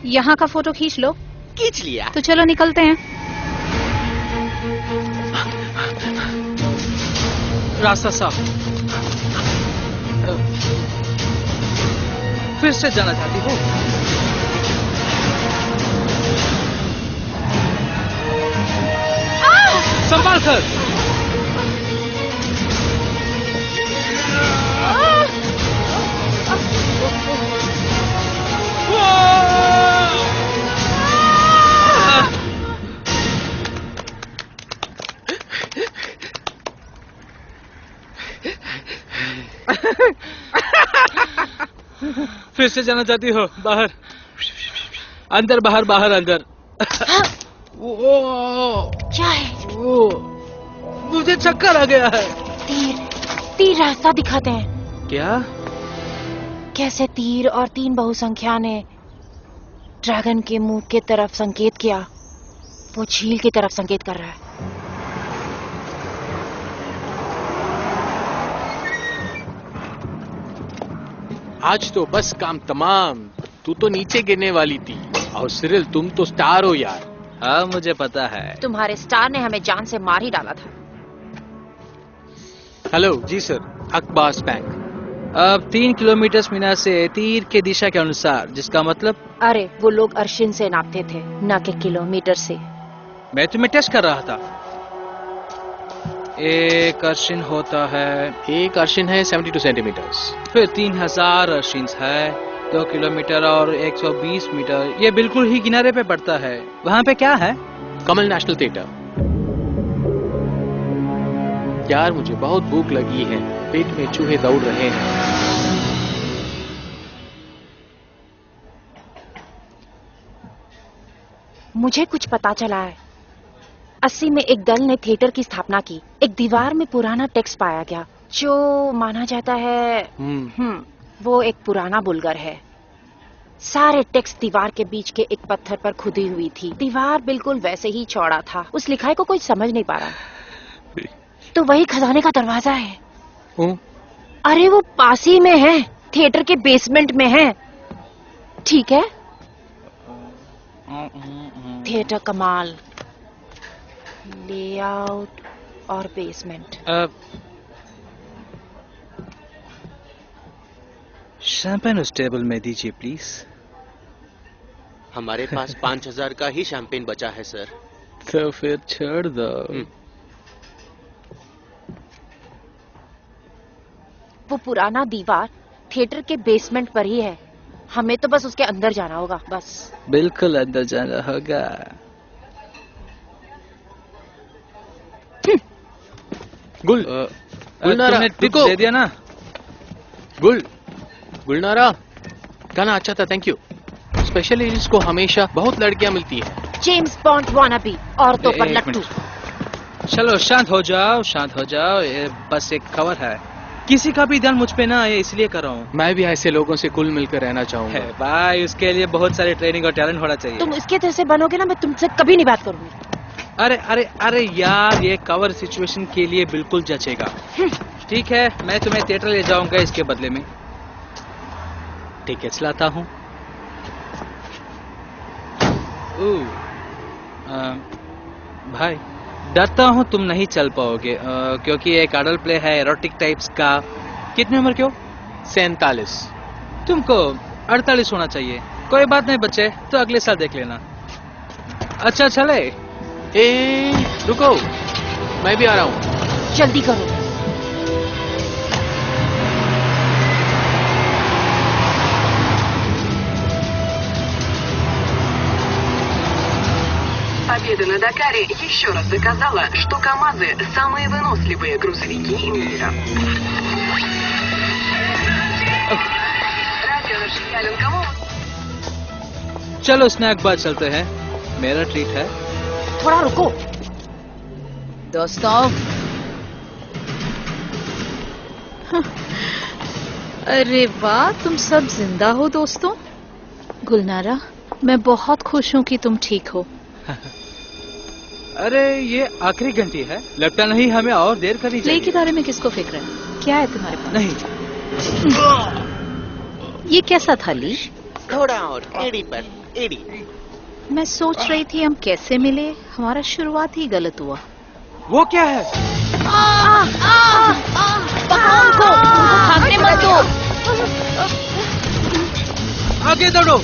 यहाँ का फोटो खींच लो। खींच लिया। तो चलो निकलते हैं। रास्ता साफ। फिर से जाना चाहती हो? संभाल कर। फिर से जाना चाहती हो? बाहर अंदर, बाहर बाहर अंदर। क्या है? मुझे चक्कर आ गया है। तीर रास्ता दिखाते हैं। क्या? कैसे तीर और 3 बहुसंख्या ने ड्रैगन के मुंह की तरफ संकेत किया, वो झील की तरफ संकेत कर रहा है। आज तो बस काम तमाम। तू तो नीचे गिरने वाली थी, और सिरिल तुम तो स्टार हो यार। हाँ मुझे पता है। तुम्हारे स्टार ने हमें जान से मार ही डाला था। हेलो जी सर। अकबास बैंक। अब 3 किलोमीटर मीना से तीर के दिशा के अनुसार, जिसका मतलब अरे वो लोग अर्शिन से नापते थे, न कि किलोमीटर से। मैं तुम्हें टेस्ट कर रहा था। एक अर्शिन होता है, एक अर्शिन है 72 सेंटीमीटर्स। फिर 3000 अर्शिन है, 2 किलोमीटर और 120 मीटर। ये बिल्कुल ही किनारे पे पड़ता है। वहाँ पे क्या है? कमल नेशनल थिएटर। यार मुझे बहुत भूख लगी है, पेट में चूहे दौड़ रहे हैं। मुझे कुछ पता चला है। 80 में एक दल ने थिएटर की स्थापना की। एक दीवार में पुराना टेक्स्ट पाया गया जो माना जाता है वो एक पुराना बुलगर है। सारे टेक्स्ट दीवार के बीच के एक पत्थर पर खुदी हुई थी। दीवार बिल्कुल वैसे ही चौड़ा था। उस लिखाई को कोई समझ नहीं पा रहा। तो वही खजाने का दरवाजा है। अरे वो पास ही में है, थिएटर के बेसमेंट में है। ठीक है, थिएटर कमाल, लेआउट और बेसमेंट। शैंपेन उस टेबल में दीजिए प्लीज। हमारे पास 5000 का ही शैंपेन बचा है सर। तो फिर छोड़ दो। वो पुराना दीवार थिएटर के बेसमेंट पर ही है। हमें तो बस उसके अंदर जाना होगा, बस। बिल्कुल अंदर जाना होगा। गुलनारा तुमने टिप्स दे दिया ना? गुलनारा गाना अच्छा था, थैंक यू। स्पेशल एजेंट्स को हमेशा बहुत लड़कियां मिलती है। जेम्स बॉन्ड वानाबी, औरतों पर लट्टू। चलो शांत हो जाओ, शांत हो जाओ। ये बस एक खबर है। किसी का भी ध्यान मुझ पे ना आए, इसलिए कर रहा हूँ। मैं भी ऐसे लोगों से कुल मिलकर रहना चाहूंगा। भाई उसके लिए बहुत सारी ट्रेनिंग और टैलेंट होना चाहिए। तुम इसके तरह से बनोगे ना, मैं तुमसे कभी नहीं बात करूंगी। अरे अरे अरे यार, ये कवर सिचुएशन के लिए बिल्कुल जचेगा। ठीक है, मैं तुम्हें थिएटर ले जाऊंगा, इसके बदले में टिकट्स लाता हूँ। भाई डरता हूँ तुम नहीं चल पाओगे, क्योंकि एक अडल्ट प्ले है, एरोटिक टाइप्स का। कितनी उम्र के हो? 47। तुमको 48 होना चाहिए। कोई बात नहीं बच्चे, तो अगले साल देख लेना। अच्छा चले। रुको, मैं भी आ रहा हूँ। जल्दी करो। Победа на Дакаре еще раз доказала, что КамАЗы – самые выносливые грузовики мира. Радио расширяли кому? चलो स्नैक बार चलते हैं, मेरा ट्रीट है। थोड़ा रुको दोस्तों। अरे वाह, तुम सब जिंदा हो दोस्तों। गुलनारा, मैं बहुत खुश हूँ कि तुम ठीक हो। अरे ये आखिरी घंटी है, लगता नहीं हमें और देर करनी चाहिए। प्ले के बारे में किसको फिक्र है? क्या है तुम्हारे पास? नहीं। ये कैसा था ली? थोड़ा और एड़ी पर एड़ी। मैं सोच रही थी हम कैसे मिले, हमारा शुरुआत ही गलत हुआ। वो क्या है? भागने मत दो। आगे दौड़ो।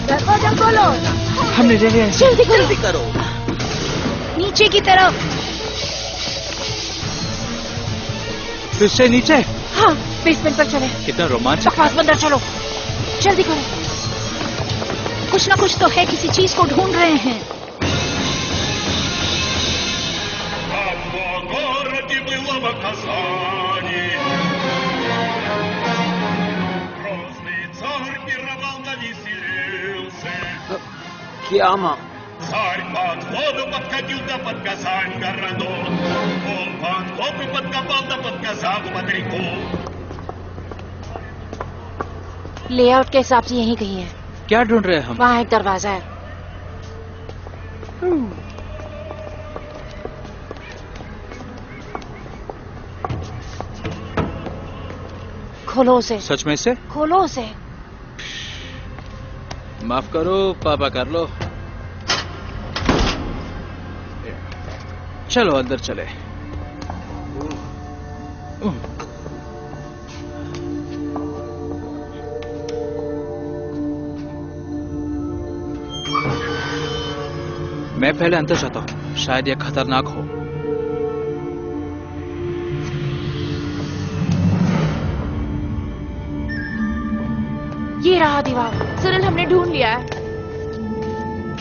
दरवाजा खोलो। हमने ले लिया। जल्दी करो। नीचे की तरफ। फिर से नीचे। हाँ, बेसमेंट पर चले। कितना रोमांचक। बकवास बंदर, चलो जल्दी करो। कुछ ना कुछ तो है, किसी चीज को ढूंढ रहे हैं। क्या माँ? Царь под воду подкатил да под Казань городок. Он под воду подкопал да под Казань под реку. लेआउट के हिसाब से यहीं कहीं है। क्या ढूंढ रहे हैं हम? वहाँ एक दरवाजा है। खोलो उसे। सच में से? खोलो उसे। माफ करो पापा, कर लो। चलो अंदर चले। मैं पहले अंदर जाता हूँ, शायद यह खतरनाक हो। ये रहा दीवार। सिरिल, हमने ढूंढ लिया है।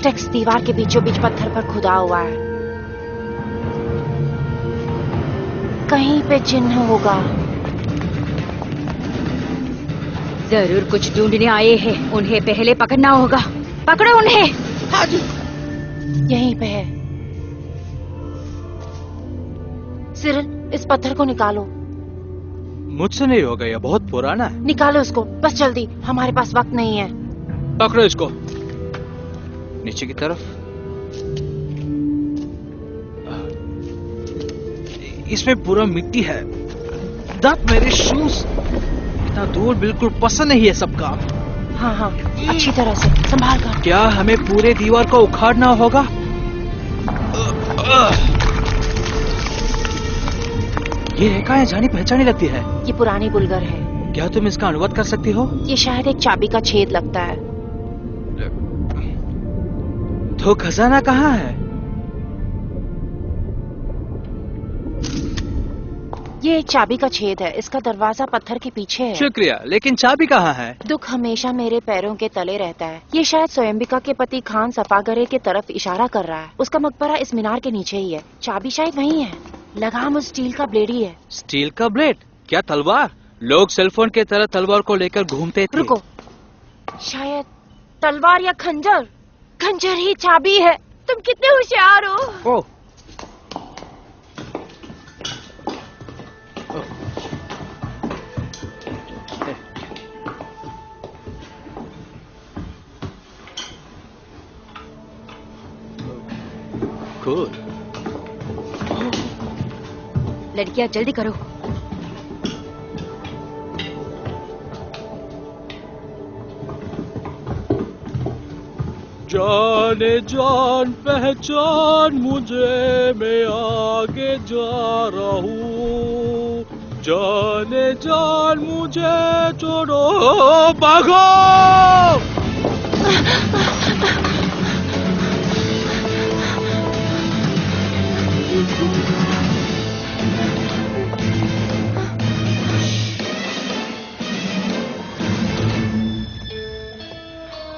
टेक्स्ट दीवार के बीचों बीच पत्थर पर खुदा हुआ है। कहीं पे चिन्ह होगा। जरूर कुछ ढूंढने आए हैं, उन्हें पहले पकड़ना होगा। पकड़ो उन्हें। हाँ जी, यहीं पे है। सिरिल, इस पत्थर को निकालो। मुझसे नहीं होगा, यह बहुत पुराना है। निकालो उसको, बस जल्दी, हमारे पास वक्त नहीं है। पकड़ो इसको। नीचे की तरफ। इसमें पूरा मिट्टी है। दैट मेरे शूज। इतना दूर बिल्कुल पसंद नहीं है सबका। हाँ हाँ, अच्छी तरह से संभाल कर। क्या हमें पूरे दीवार को उखाड़ना होगा? ये रेखाएं जानी पहचानी लगती है। ये पुरानी बुलगर है। क्या तुम इसका अनुवाद कर सकती हो? ये शायद एक चाबी का छेद लगता है। तो खजाना कहाँ है? ये एक चाबी का छेद है। इसका दरवाजा पत्थर के पीछे है। शुक्रिया, लेकिन चाबी कहाँ है? दुख हमेशा मेरे पैरों के तले रहता है। ये शायद स्वयंबिका के पति खान सफागरे की तरफ इशारा कर रहा है। उसका मकबरा इस मीनार के नीचे ही है। चाबी शायद वहीं है। लगाम उस स्टील का ब्लेड ही है। स्टील का ब्लेड? क्या तलवार? लोग सेलफोन के तरह तलवार को लेकर घूमते थे। रुको, शायद तलवार या खंजर। खंजर ही चाबी है। तुम कितने होशियार हो। ओह, cool. लड़कियां जल्दी करो। जाने जान पहचान मुझे, मैं आगे जा रहा हूँ। जाने जान मुझे छोड़ो, भागो।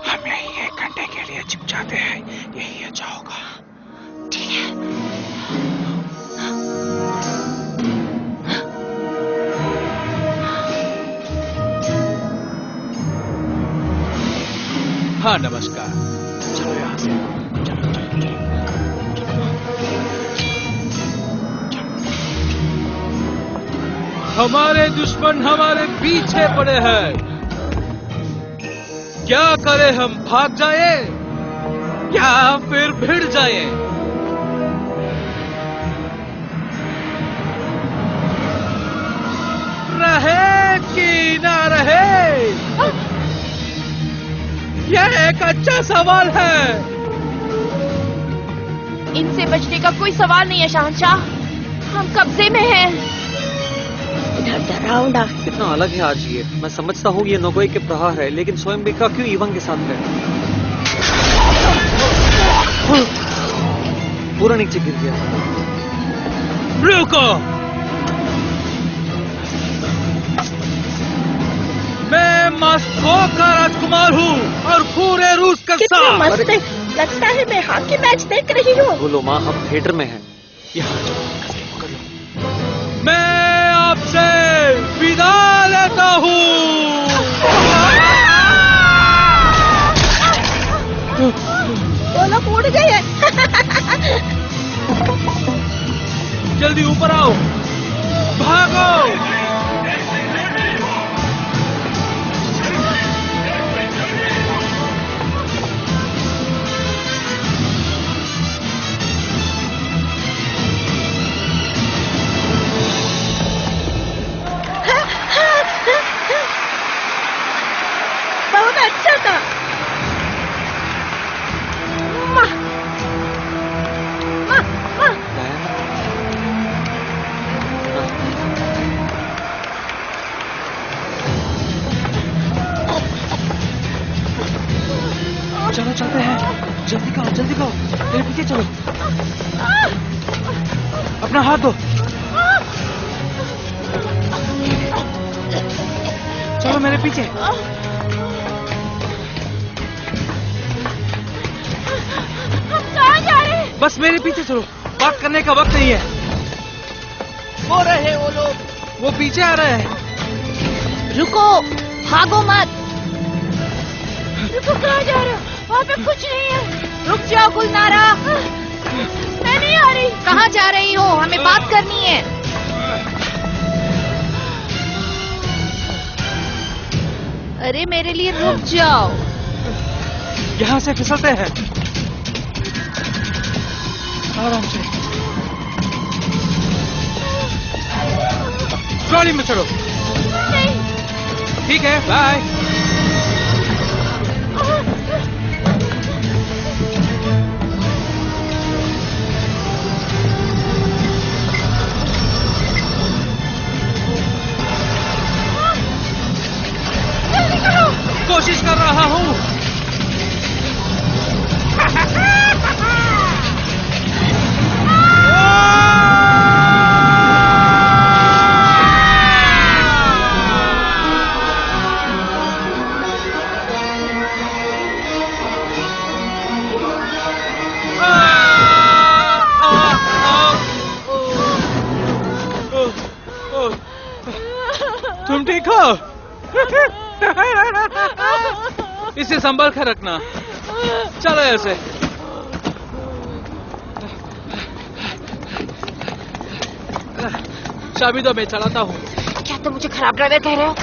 हम यही 1 घंटे के लिए छिप जाते हैं, यही अच्छा होगा। ठीक है। हाँ, नमस्कार। चलो यहाँ से। चलो चलो चलो। हमारे दुश्मन हमारे पीछे पड़े हैं। क्या करें हम? भाग जाए या फिर भिड़ जाए? रहे कि ना रहे, यह एक अच्छा सवाल है। इनसे बचने का कोई सवाल नहीं है शहंशाह। हम कब्जे में हैं। डरावना कितना अलग है आज ये। मैं समझता हूँ ये नोगोई के प्रहार है, लेकिन स्वयंबिका क्यों इवंग के साथ है? पूरा नीचे गिर गया। रुको, मैं मॉस्को का राजकुमार हूँ और पूरे रूस का साथ। मस्त है। लगता है मैं हॉकी मैच देख रही हूँ। बोलो माँ, हम थिएटर में हैं। यहाँ आ जाओ, कस के पकड़ लो। मैं आपसे विदा लेता हूँ। वो लोग उड़ गए। जल्दी ऊपर आओ, भागो। बहुत अच्छा था। चलो चलते हैं, जल्दी करो, मेरे पीछे चलो। अपना हाथ दो। चलो मेरे पीछे। हम कहाँ जा रहे हैं? बस मेरे पीछे चलो, बात करने का वक्त नहीं है। वो रहे वो लोग। वो पीछे आ रहे हैं। रुको, भागो मत। रुको, कहाँ जा रहे हो? वहाँ पे कुछ नहीं है। रुक जाओ गुलनारा। मैं नहीं आ रही। कहाँ जा रही हो? हमें बात करनी है। अरे मेरे लिए रुक जाओ। यहाँ से फिसलते हैं, आराम से। ट्रॉली में चलो। नहीं। ठीक है, बाय। कोशिश कर रहा हूँ। तुम ठीक हो? इसे संभाल कर रखना। चलो ऐसे। चाबी दो, मैं चलाता हूँ। क्या तुम मुझे खराब ड्राइवर कह रहे हो?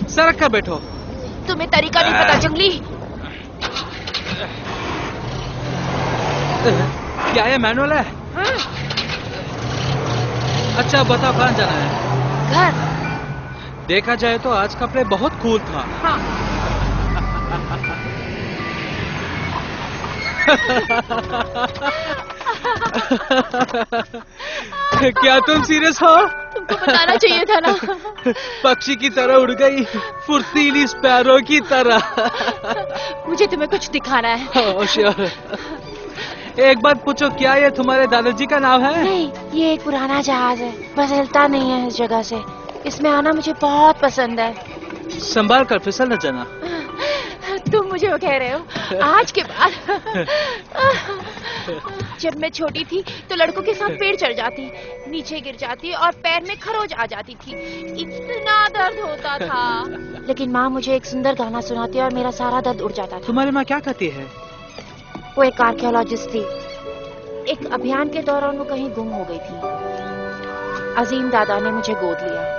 सड़क कर बैठो। तुम्हें तरीका नहीं पता जंगली। क्या ये मैनुअल है? अच्छा बता, कहाँ जाना है? घर। देखा जाए तो आज का प्ले बहुत कूल था। हाँ। क्या तुम सीरियस हो? तुमको बताना चाहिए था ना। पक्षी की तरह उड़ गई, फुर्तीली स्पैरो की तरह। मुझे तुम्हें कुछ दिखाना है। श्योर। एक बात पूछो, क्या ये तुम्हारे दादाजी का नाम है? नहीं, ये एक पुराना जहाज है, बस हिलता नहीं है इस जगह से। इसमें आना मुझे बहुत पसंद है। संभाल कर फिसल न जाना। तुम मुझे वो कह रहे हो? आज के बाद। जब मैं छोटी थी तो लड़कों के साथ पेड़ चढ़ जाती, नीचे गिर जाती और पैर में खरोच आ जाती थी। इतना दर्द होता था। लेकिन माँ मुझे एक सुंदर गाना सुनाती और मेरा सारा दर्द उड़ जाता था। तुम्हारी माँ क्या कहती है? वो एक आर्कियोलॉजिस्ट थी। एक अभियान के दौरान वो कहीं गुम हो गई थी। अजीम दादा ने मुझे गोद लिया।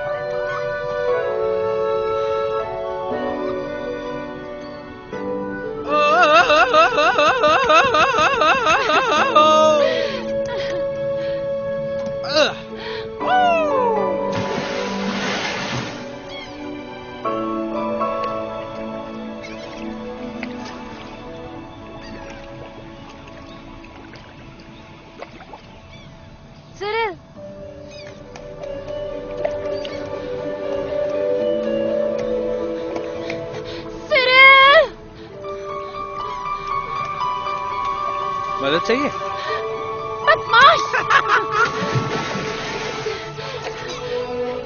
सिरिल, सिरिल, मदद चाहिए? बदमाश!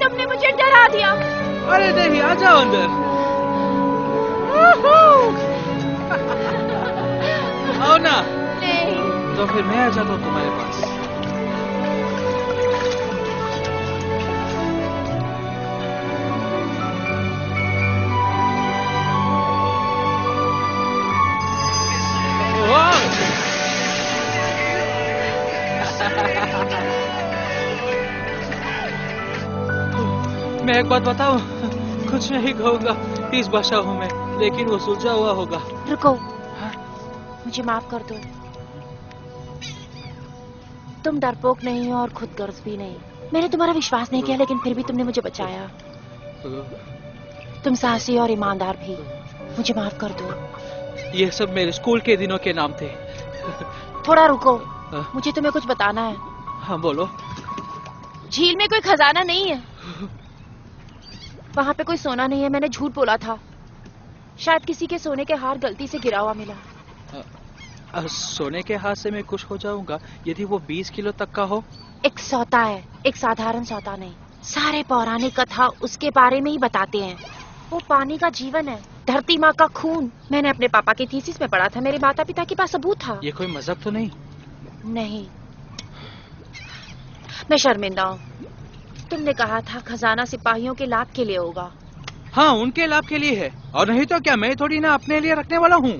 तुमने मुझे डरा दिया। अरे नहीं, आ जाओ अंदर। आओ ना। नहीं। तो फिर मैं आ जाता हूँ तुम्हारे पास। मैं एक बात बताऊं, कुछ नहीं कहूंगा, 30 भाषा हूं मैं, लेकिन वो सुलझा हुआ होगा। रुको, मुझे माफ कर दो। तुम डरपोक नहीं हो और खुदगर्ज भी नहीं। मैंने तुम्हारा विश्वास नहीं किया, लेकिन फिर भी तुमने मुझे बचाया। तुम साहसी और ईमानदार भी। मुझे माफ कर दो। ये सब मेरे स्कूल के दिनों के नाम थे। थोड़ा रुको, मुझे तुम्हें कुछ बताना है। हाँ बोलो। झील में कोई खजाना नहीं है। वहां पे कोई सोना नहीं है, मैंने झूठ बोला था। शायद किसी के सोने के हार गलती से गिरा हुआ मिला। सोने के हार से मैं खुश हो जाऊंगा यदि वो 20 किलो तक का हो। एक सौता है, एक साधारण सौता नहीं। सारे पौराणिक कथा उसके बारे में ही बताते हैं। वो पानी का जीवन है, धरती माँ का खून। मैंने अपने पापा की थीसिस में पढ़ा था, मेरे माता पिता के पास सबूत था। ये कोई मजाक तो नहीं? नहीं, मैं शर्मिंदा हूँ। तुमने कहा था खजाना सिपाहियों के लाभ के लिए होगा। हाँ, उनके लाभ के लिए है, और नहीं तो क्या मैं थोड़ी ना अपने लिए रखने वाला हूँ।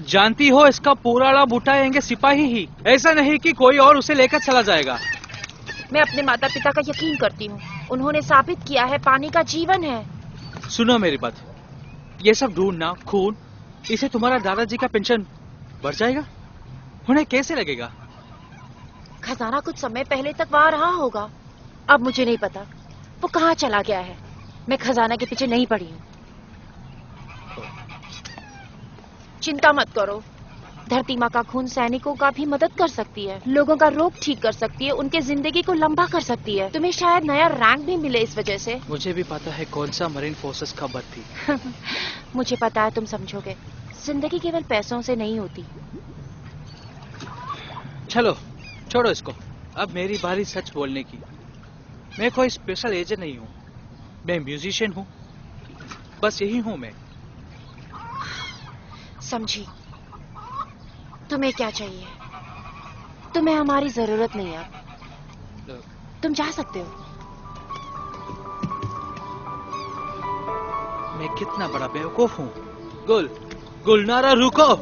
जानती हो, इसका पूरा लाभ उठाएंगे सिपाही ही, ऐसा नहीं कि कोई और उसे लेकर चला जाएगा। मैं अपने माता पिता का यकीन करती हूँ, उन्होंने साबित किया है पानी का जीवन है। सुनो मेरी बात, ये सब ढूंढना, खून, इसे तुम्हारा दादाजी का पेंशन बढ़ जाएगा? उन्हें कैसे लगेगा? खजाना कुछ समय पहले तक वहाँ रहा होगा, अब मुझे नहीं पता वो कहाँ चला गया है। मैं खजाना के पीछे नहीं पड़ी हूँ। चिंता मत करो, धरती माँ का खून सैनिकों का भी मदद कर सकती है, लोगों का रोग ठीक कर सकती है, उनके जिंदगी को लंबा कर सकती है। तुम्हें शायद नया रैंक भी मिले इस वजह से। मुझे भी पता है कौन सा मरीन फोर्सेस का भर्ती। मुझे पता है तुम समझोगे, जिंदगी केवल पैसों से नहीं होती। चलो छोड़ो इसको, अब मेरी बारी सच बोलने की। मैं कोई स्पेशल एजेंट नहीं हूँ, मैं म्यूजिशियन हूँ, बस यही हूँ मैं। समझी, तुम्हें क्या चाहिए? तुम्हें हमारी जरूरत नहीं है, तुम जा सकते हो। मैं कितना बड़ा बेवकूफ हूँ। गुलनारा रुको,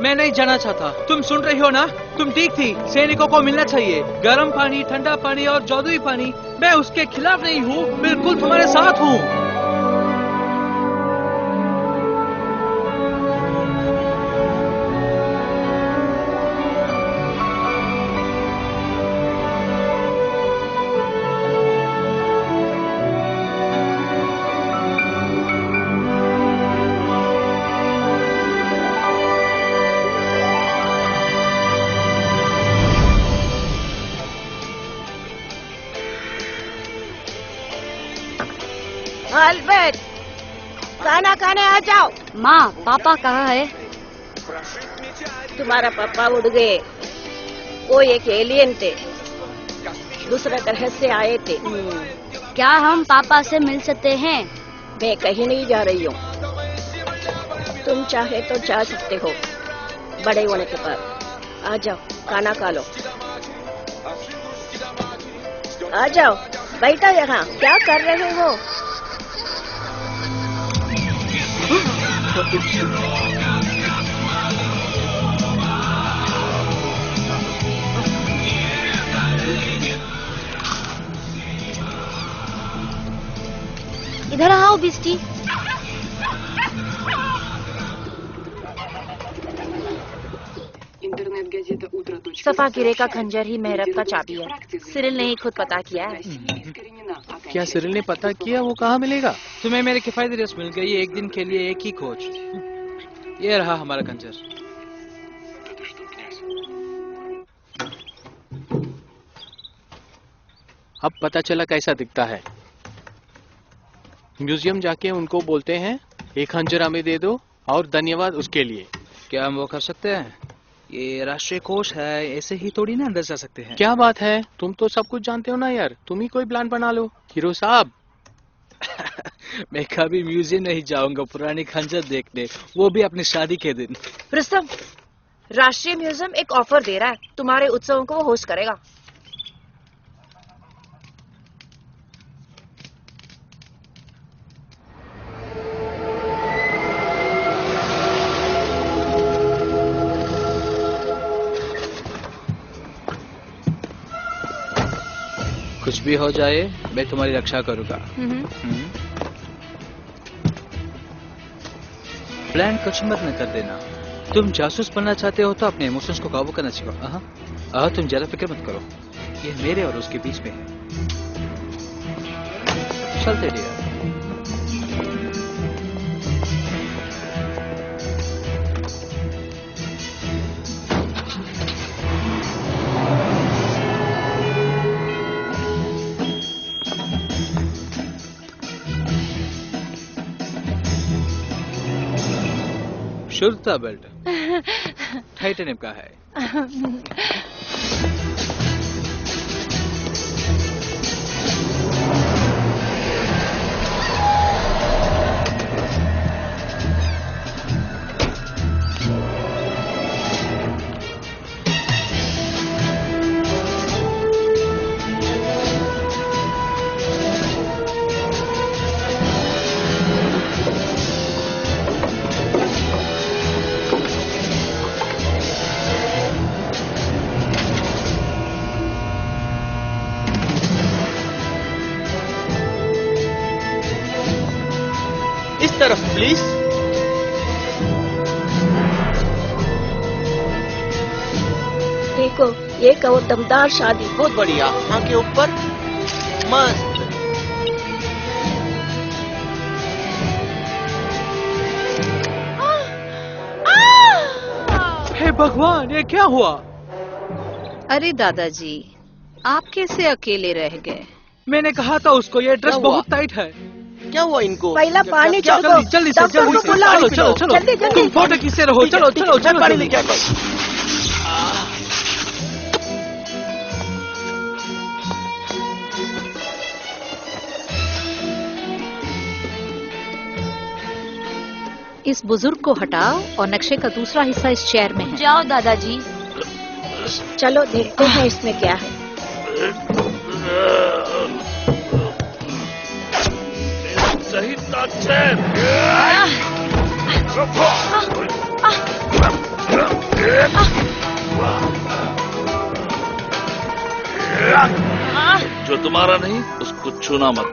मैं नहीं जाना चाहता। तुम सुन रही हो ना? तुम ठीक थी, सैनिकों को मिलना चाहिए गर्म पानी, ठंडा पानी और जादुई पानी। मैं उसके खिलाफ नहीं हूँ, बिल्कुल तुम्हारे साथ हूँ। अल्बर्ट, खाना खाने आ जाओ। माँ, पापा कहाँ है? तुम्हारा पापा उड़ गए, वो एक एलियन थे, दूसरे ग्रह से आए थे। क्या हम पापा से मिल सकते हैं? मैं कहीं नहीं जा रही हूँ, तुम चाहे तो जा सकते हो बड़े होने के बाद। आ जाओ, खाना खा लो। आ जाओ, बैठो यहाँ, क्या कर रहे हो? इधर आओ बिस्टी। सफा गिरे का खंजर ही मेहरब का चाबी है। सिरिल ने ही खुद पता किया है। क्या सिरिल ने पता किया? वो कहाँ मिलेगा? तुम्हें मेरे किफायती रेस मिल गई, एक दिन के लिए एक ही कोच। ये रहा हमारा खंजर। अब पता चला कैसा दिखता है। म्यूजियम जाके उनको बोलते हैं एक खंजर हमें दे दो और धन्यवाद उसके लिए। क्या हम वो कर सकते हैं? ये राष्ट्रीय कोष है, ऐसे ही थोड़ी ना अंदर जा सकते हैं। क्या बात है, तुम तो सब कुछ जानते हो ना यार, तुम ही कोई प्लान बना लो हीरो साहब। मैं कभी म्यूजियम नहीं जाऊंगा पुरानी खंजर देखने, वो भी अपनी शादी के दिन। रुस्तम, राष्ट्रीय म्यूजियम एक ऑफर दे रहा है, तुम्हारे उत्सवों को वो होस्ट करेगा। कुछ भी हो जाए मैं तुम्हारी रक्षा करूंगा। प्लान कुछ मत न कर देना। तुम जासूस बनना चाहते हो तो अपने इमोशंस को काबू करना सीखो। तुम ज्यादा फिक्र मत करो, ये मेरे और उसके बीच में है। चलते डियर। शुद्धता बेल्ट टाइटेनियम का है। इस तरफ प्लीज। देखो ये कहो दमदार शादी। बहुत बढ़िया, आंखें ऊपर, मस्त। हे भगवान, ये क्या हुआ? अरे दादाजी, आप कैसे अकेले रह गए? मैंने कहा था उसको ये ड्रेस बहुत टाइट है। क्या हुआ इनको? पहला पानी चढ़ो। जल्दी से जल्दी से, चलो चलो चलो, जल्दी जल्दी। तुम फोटो खींचते रहो, चलो चलो चलो पानी जल्दी। लेके आओ। इस बुजुर्ग को हटाओ और नक्शे का दूसरा हिस्सा इस चेयर में है। जाओ दादाजी। चलो देखते हैं इसमें क्या है। सही चेयर। जो तुम्हारा नहीं उसको छूना मत,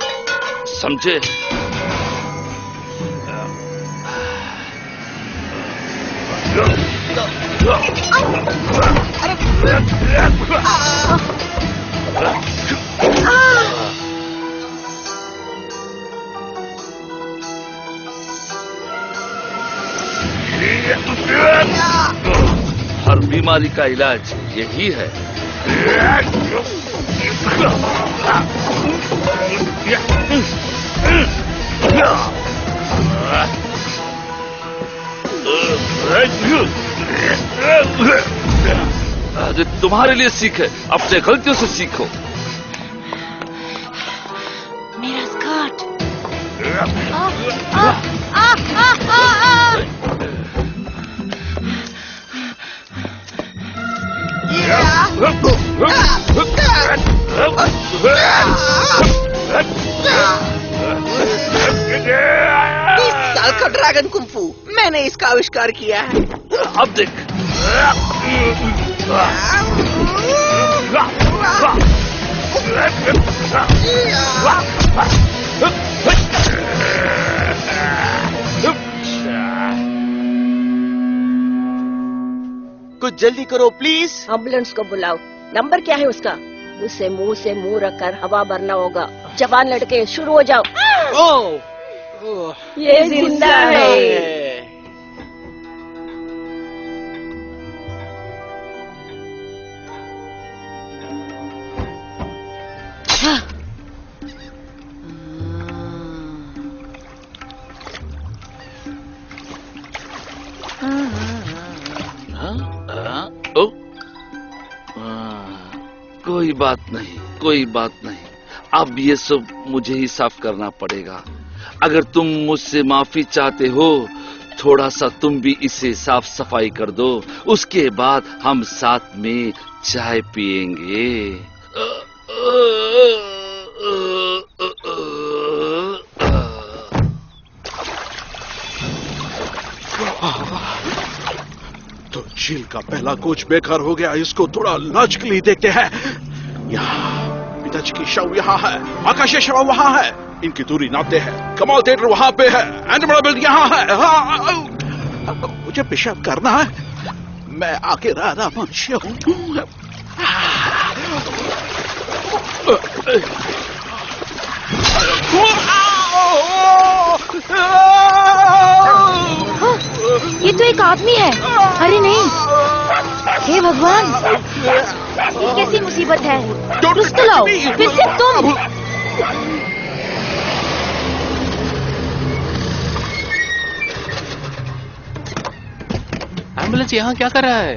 समझे? हर बीमारी का इलाज यही है। अरे तुम्हारे लिए सीख है, अपने गलतियों से सीखो। मेरा स्कर्ट। साल का ड्रैगन कुंफू मैंने इसका आविष्कार किया है। अब देख। कुछ जल्दी करो प्लीज। एम्बुलेंस को बुलाओ। नंबर क्या है उसका? उसे मुंह से मुंह रखकर हवा भरना होगा। जवान लड़के शुरू हो जाओ। ये जिंदा है। कोई बात नहीं, कोई बात नहीं। अब ये सब मुझे ही साफ करना पड़ेगा। अगर तुम मुझसे माफी चाहते हो, थोड़ा सा तुम भी इसे साफ सफाई कर दो। उसके बाद हम साथ में चाय पिएंगे। तो झील का पहला कोच बेकार हो गया। इसको थोड़ा लॉजिकली देखते हैं। यहाँ पिताजी की शव यहाँ है, आकाशीय शव वहाँ है। इनकी दूरी नापते हैं। कमाल थिएटर वहाँ पे है, एंडमोबल यहाँ है। हाँ, मुझे पेशाब करना है। मैं आगे राधा मनुष्य हूँ। ये तो एक आदमी है। अरे नहीं, हे भगवान, ये कैसी मुसीबत है? कुछ तो लाओ, फिर से तुम। एम्बुलेंस यहाँ क्या कर रहा है?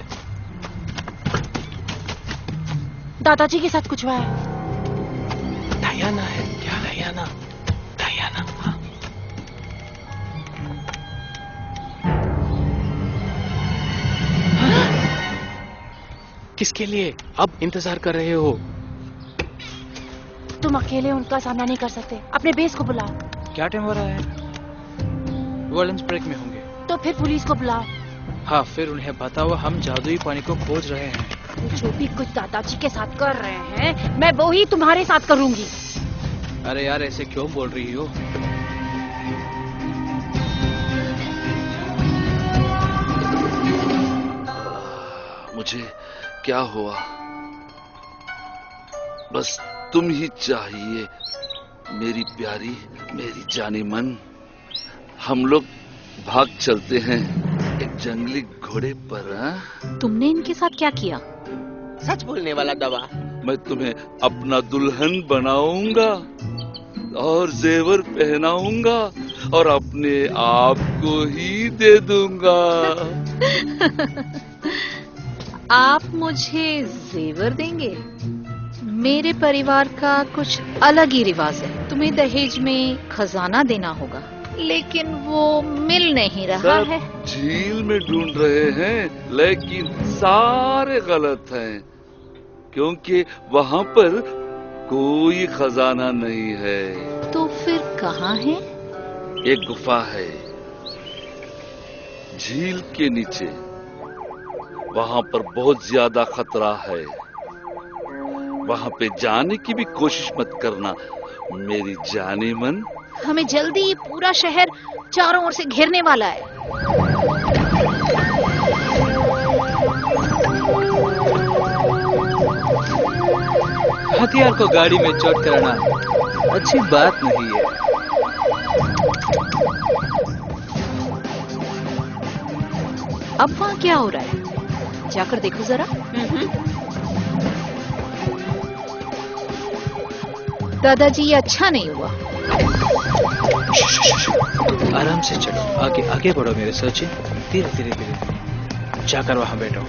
दादाजी के साथ कुछ हुआ है। डायना है क्या? Diana, Diana. हाँ। किसके लिए अब इंतजार कर रहे हो? तुम अकेले उनका सामना नहीं कर सकते, अपने बेस को बुलाओ। क्या टाइम हो रहा है? वो लंच ब्रेक में होंगे। तो फिर पुलिस को बुलाओ। हाँ, फिर उन्हें बताओ हम जादुई पानी को खोज रहे हैं। जो भी कुछ दादाजी के साथ कर रहे हैं, मैं वो ही तुम्हारे साथ करूंगी। अरे यार, ऐसे क्यों बोल रही हो? मुझे क्या हुआ? बस तुम ही चाहिए, मेरी प्यारी, मेरी जानी मन। हम लोग भाग चलते हैं एक जंगली घोड़े पर। तुमने इनके साथ क्या किया? सच बोलने वाला दवा। मैं तुम्हें अपना दुल्हन बनाऊंगा और जेवर पहनाऊंगा और अपने आप को ही दे दूंगा। आप मुझे जेवर देंगे? मेरे परिवार का कुछ अलग ही रिवाज है। तुम्हें दहेज में खजाना देना होगा, लेकिन वो मिल नहीं रहा है। झील में ढूंढ रहे हैं, लेकिन सारे गलत हैं, क्योंकि वहाँ पर कोई खजाना नहीं है। तो फिर कहाँ है? एक गुफा है झील के नीचे। वहाँ पर बहुत ज्यादा खतरा है। वहाँ पे जाने की भी कोशिश मत करना मेरी जाने मन। हमें जल्दी ही पूरा शहर चारों ओर से घेरने वाला है। हथियार को गाड़ी में चोट कराना अच्छी बात नहीं है। अब वहाँ क्या हो रहा है? जाकर देखो जरा। दादाजी, ये अच्छा नहीं हुआ। आराम से चलो, आगे आगे बढ़ो मेरे सचिन। धीरे धीरे धीरे जाकर वहां बैठो।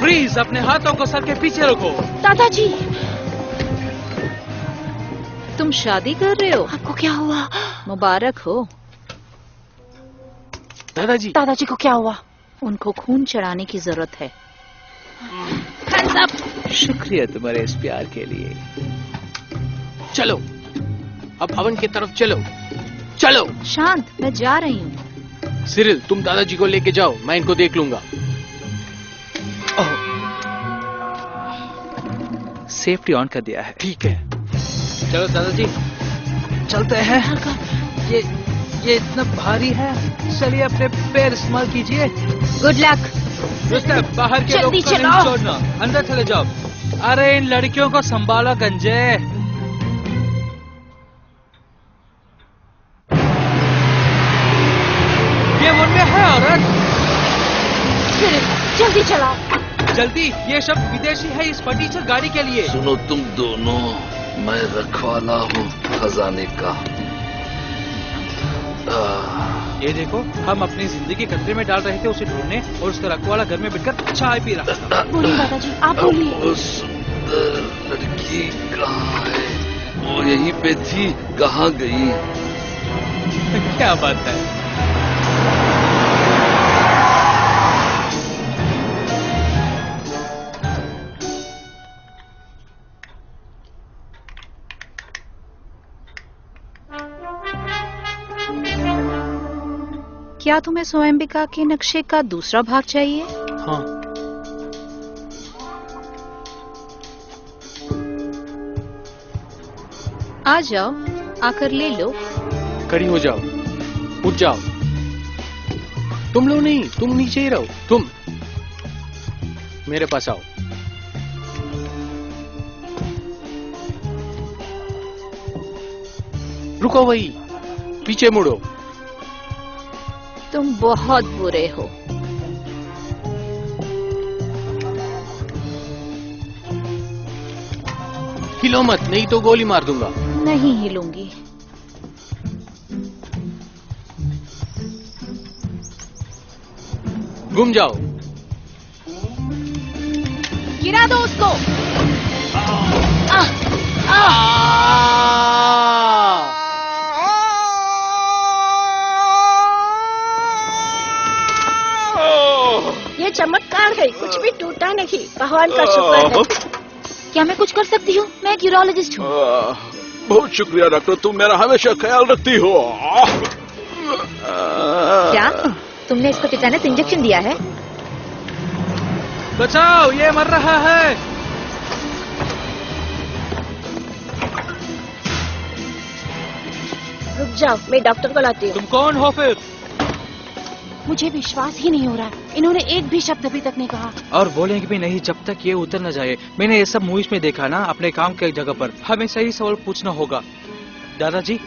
फ्रीज, अपने हाथों को सर के पीछे रखो। दादाजी, तुम शादी कर रहे हो? आपको क्या हुआ? मुबारक हो। दादाजी, दादाजी को क्या हुआ? उनको खून चढ़ाने की जरूरत है। शुक्रिया तुम्हारे इस प्यार के लिए। चलो, अब हवन की तरफ चलो। चलो। शांत, मैं जा रही हूँ। सिरिल, तुम दादाजी को लेके जाओ, मैं इनको देख लूंगा। सेफ्टी ऑन कर दिया है। ठीक है, चलो दादाजी, चलते हैं। ये इतना भारी है, चलिए अपने पैर इस्तेमाल कीजिए। Good luck. बाहर के लोग को नहीं छोड़ना, अंदर चले जाओ। अरे इन लड़कियों को संभालो गंजे। ये उनमें है औरत। जल्दी चलाओ। जल्दी, ये शब्द विदेशी है इस फटीचर गाड़ी के लिए। सुनो तुम दोनों, मैं रखवाला हूँ खजाने का। ये देखो, हम अपनी जिंदगी खतरे में डाल रहे थे उसे ढूंढने, और उसका रखवाला घर में बैठकर चाय पी रहा था। बोलिए दादाजी, आप बोलिए। वो सुंदर लड़की कहाँ है? वो यहीं पे थी, कहाँ गई? क्या बात है? क्या तुम्हें स्वयंबिका के नक्शे का दूसरा भाग चाहिए? हाँ। आ जाओ, आकर ले लो। खड़ी हो जाओ, उठ जाओ। तुम लोग नहीं, तुम नीचे ही रहो। तुम मेरे पास आओ। रुको, वही पीछे मुड़ो। तुम बहुत बुरे हो। हिलो मत, नहीं तो गोली मार दूंगा। नहीं हिलूंगी। घूम जाओ। गिरा दो उसको। ये चमत्कार है, कुछ भी टूटा नहीं, भगवान का शुक्र है। क्या मैं कुछ कर सकती हूँ? मैं एक यूरोलॉजिस्ट हूँ। बहुत शुक्रिया डॉक्टर, तुम मेरा हमेशा ख्याल रखती हो। क्या तुमने इसको टिटेनस इंजेक्शन दिया है? बचाओ, ये मर रहा है। रुक जाओ, मैं डॉक्टर को लाती हूँ। तुम कौन हो फिर? मुझे विश्वास ही नहीं हो रहा, इन्होंने एक भी शब्द अभी तक नहीं कहा। और बोलेंगे भी नहीं जब तक ये उतर न जाए। मैंने ये सब मूवीज में देखा ना, अपने काम के जगह पर हमें सही सवाल पूछना होगा। दादाजी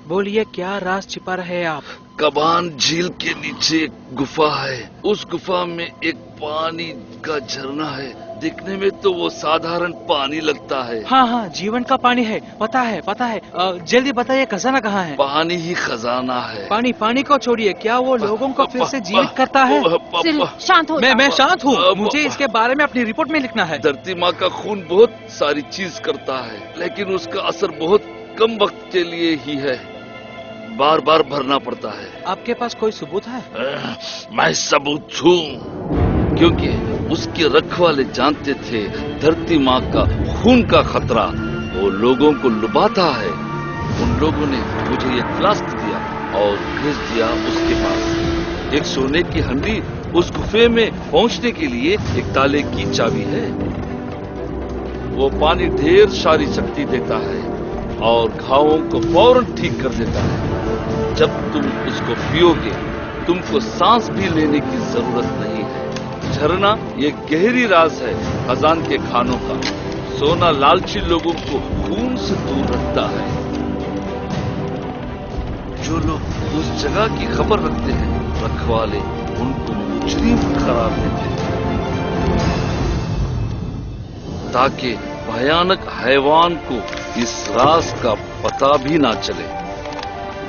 बोलिए, क्या राज छिपा रहे हैं आप? कबान झील के नीचे एक गुफा है। उस गुफा में एक पानी का झरना है। दिखने में तो वो साधारण पानी लगता है। हाँ हाँ, जीवन का पानी है, पता है पता है। जल्दी बताइए, खजाना कहाँ है? पानी ही खजाना है। पानी को छोड़िए, क्या वो लोगों को फिर से जीवित करता है? शांत हो। मैं शांत हूँ, मुझे इसके बारे में अपनी रिपोर्ट में लिखना है। धरती माँ का खून बहुत सारी चीज करता है, लेकिन उसका असर बहुत कम वक्त के लिए ही है। बार बार भरना पड़ता है। आपके पास कोई सबूत है? मैं सबूत हूँ, क्योंकि उसके रखवाले जानते थे धरती माँ का खून का खतरा वो लोगों को लुभाता है। उन लोगों ने मुझे ये फ्लास्क दिया और भेज दिया उसके पास। एक सोने की हंडी उस गुफे में पहुंचने के लिए एक ताले की चाबी है। वो पानी ढेर सारी शक्ति देता है और घावों को फौरन ठीक कर देता है। जब तुम उसको पियोगे, तुमको सांस भी लेने की जरूरत नहीं है। झरना ये गहरी राज है खजान के खानों का। सोना लालची लोगों को खून से दूर रखता है। जो लोग उस जगह की खबर रखते हैं, रखवाले उनको मुजरिम करार देते हैं, ताकि भयानक हैवान को इस राज का पता भी ना चले।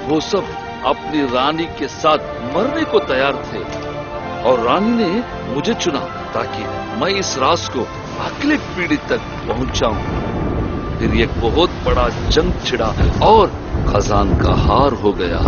वो सब अपनी रानी के साथ मरने को तैयार थे और रानी ने मुझे चुना ताकि मैं इस राज को अगले पीढ़ी तक पहुंचाऊं। फिर एक बहुत बड़ा जंग छिड़ा और खजान का हार हो गया।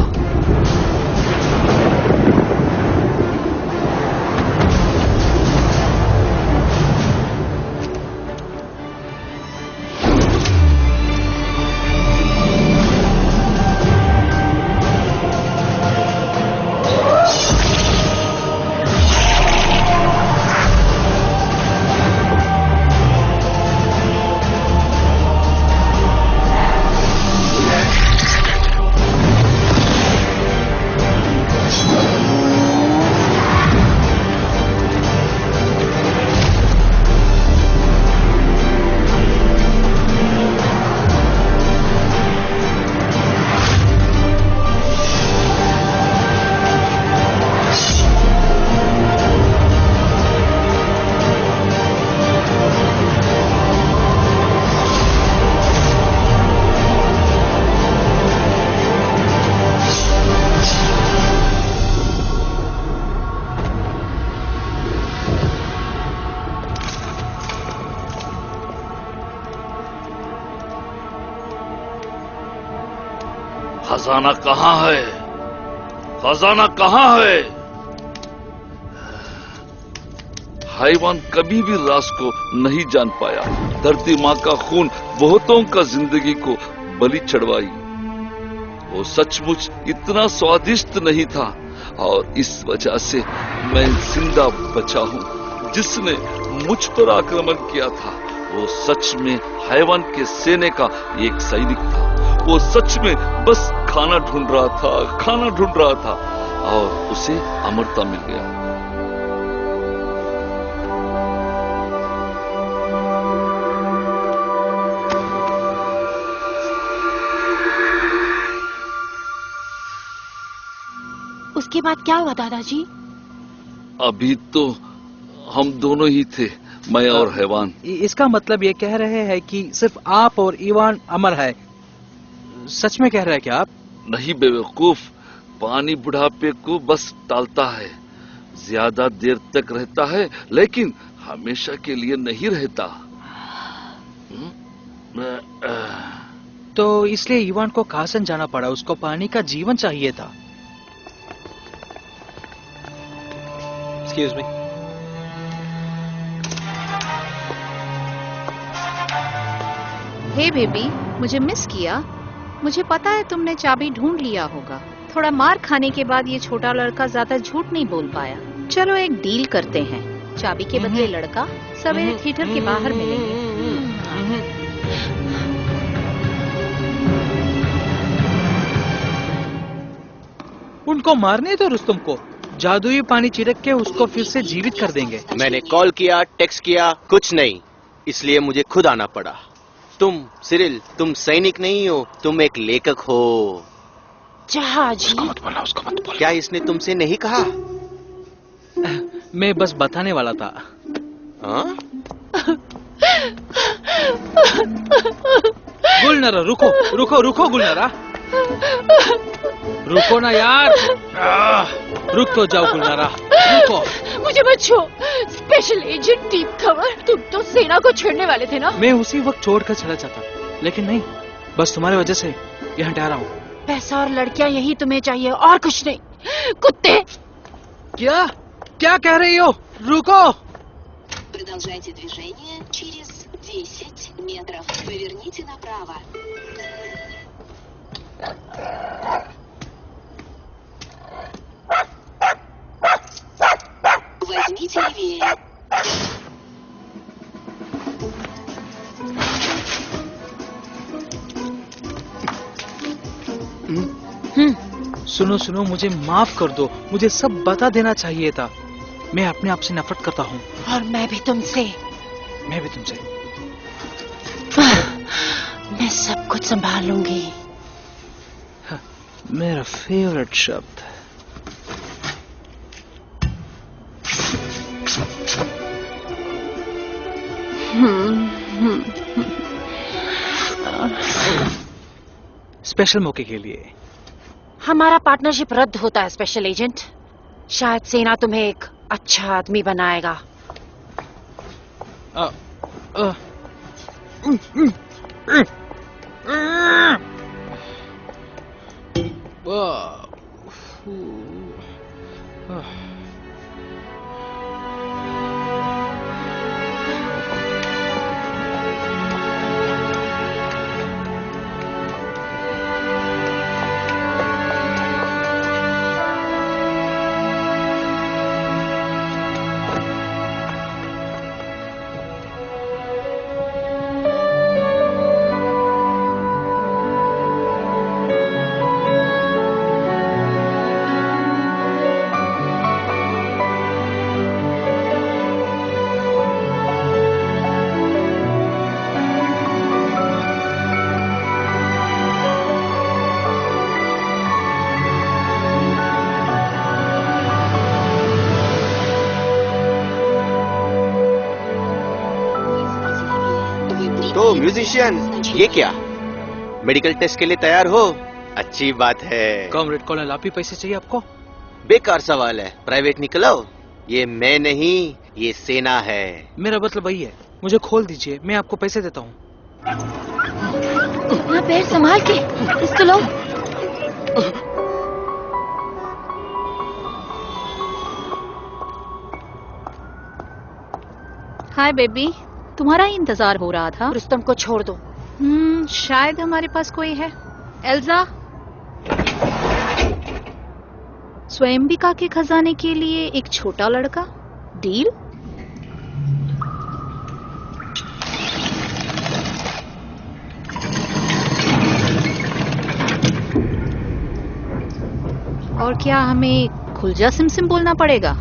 खजाना कहाँ है? खजाना कहाँ है? हैवान कभी भी राज को नहीं जान पाया। धरती माँ का खून बहुतों का जिंदगी को बलि चढ़वाई। वो सचमुच इतना स्वादिष्ट नहीं था और इस वजह से मैं जिंदा बचा हूँ। जिसने मुझ पर आक्रमण किया था वो सच में हैवान के सेने का एक सैनिक था। वो सच में बस खाना ढूंढ रहा था और उसे अमरता मिल गया। उसके बाद क्या हुआ दादाजी? अभी तो हम दोनों ही थे, मैं और हैवान। इसका मतलब ये कह रहे हैं कि सिर्फ आप और इवान अमर है? सच में कह रहे हैं क्या आप? नहीं बेवकूफ, पानी बुढ़ापे को बस टालता है ज्यादा देर तक रहता है लेकिन हमेशा के लिए नहीं रहता। तो इसलिए इवान को कासन जाना पड़ा, उसको पानी का जीवन चाहिए था। Excuse me. हे बेबी, मुझे मिस किया? मुझे पता है तुमने चाबी ढूंढ लिया होगा। थोड़ा मार खाने के बाद ये छोटा लड़का ज्यादा झूठ नहीं बोल पाया। चलो एक डील करते हैं, चाबी के बदले लड़का सवेरे थिएटर के बाहर मिलेंगे। उनको मारने दो रुस्तम को, जादुई पानी छिड़क के उसको फिर से जीवित कर देंगे। मैंने कॉल किया, टेक्स्ट किया, कुछ नहीं, इसलिए मुझे खुद आना पड़ा। तुम सिरिल, तुम सैनिक नहीं हो, तुम एक लेखक हो। जहाजी? उसको मत बोला। क्या इसने तुमसे नहीं कहा? मैं बस बताने वाला था। हाँ? गुलनारा रुको रुको रुको, गुलनारा रुको ना यार। रुक तो जाओ गुलनारा, रुको। मुझे मत छो। स्पेशल एजेंट टीम खबर, तुम तो सेना को छेड़ने वाले थे ना? मैं उसी वक्त छोड़कर चला जाता, लेकिन नहीं, बस तुम्हारी वजह से यहाँ ठहरा हूँ। पैसा और लड़कियाँ यही तुम्हें चाहिए और कुछ नहीं, कुत्ते। क्या क्या कह रही हो? रुको। Продолжайте движение через 10 метров. Поверните направо. Возьмите левее. सुनो सुनो, मुझे माफ कर दो, मुझे सब बता देना चाहिए था। मैं अपने आप से नफरत करता हूँ। और मैं भी तुमसे। मैं भी तुमसे। मैं सब कुछ संभाल लूंगी। मेरा फेवरेट शब्द। स्पेशल मौके के लिए हमारा पार्टनरशिप रद्द होता है स्पेशल एजेंट। शायद सेना तुम्हें एक अच्छा आदमी बनाएगा। तो म्यूजिशियन, ये क्या? मेडिकल टेस्ट के लिए तैयार हो? अच्छी बात है। कॉमरेड कॉर्नल, आप ही पैसे चाहिए आपको? बेकार सवाल है, प्राइवेट निकलो। ये मैं नहीं, ये सेना है। मेरा मतलब वही है, मुझे खोल दीजिए, मैं आपको पैसे देता हूँ। अपना पैर संभाल के, इसको लो। हाय बेबी, तुम्हारा ही इंतजार हो रहा था। रुस्तम को छोड़ दो। शायद हमारे पास कोई है। एल्जा, स्वयंबिका के खजाने के लिए एक छोटा लड़का, डील? और क्या हमें खुलजा सिमसिम बोलना पड़ेगा?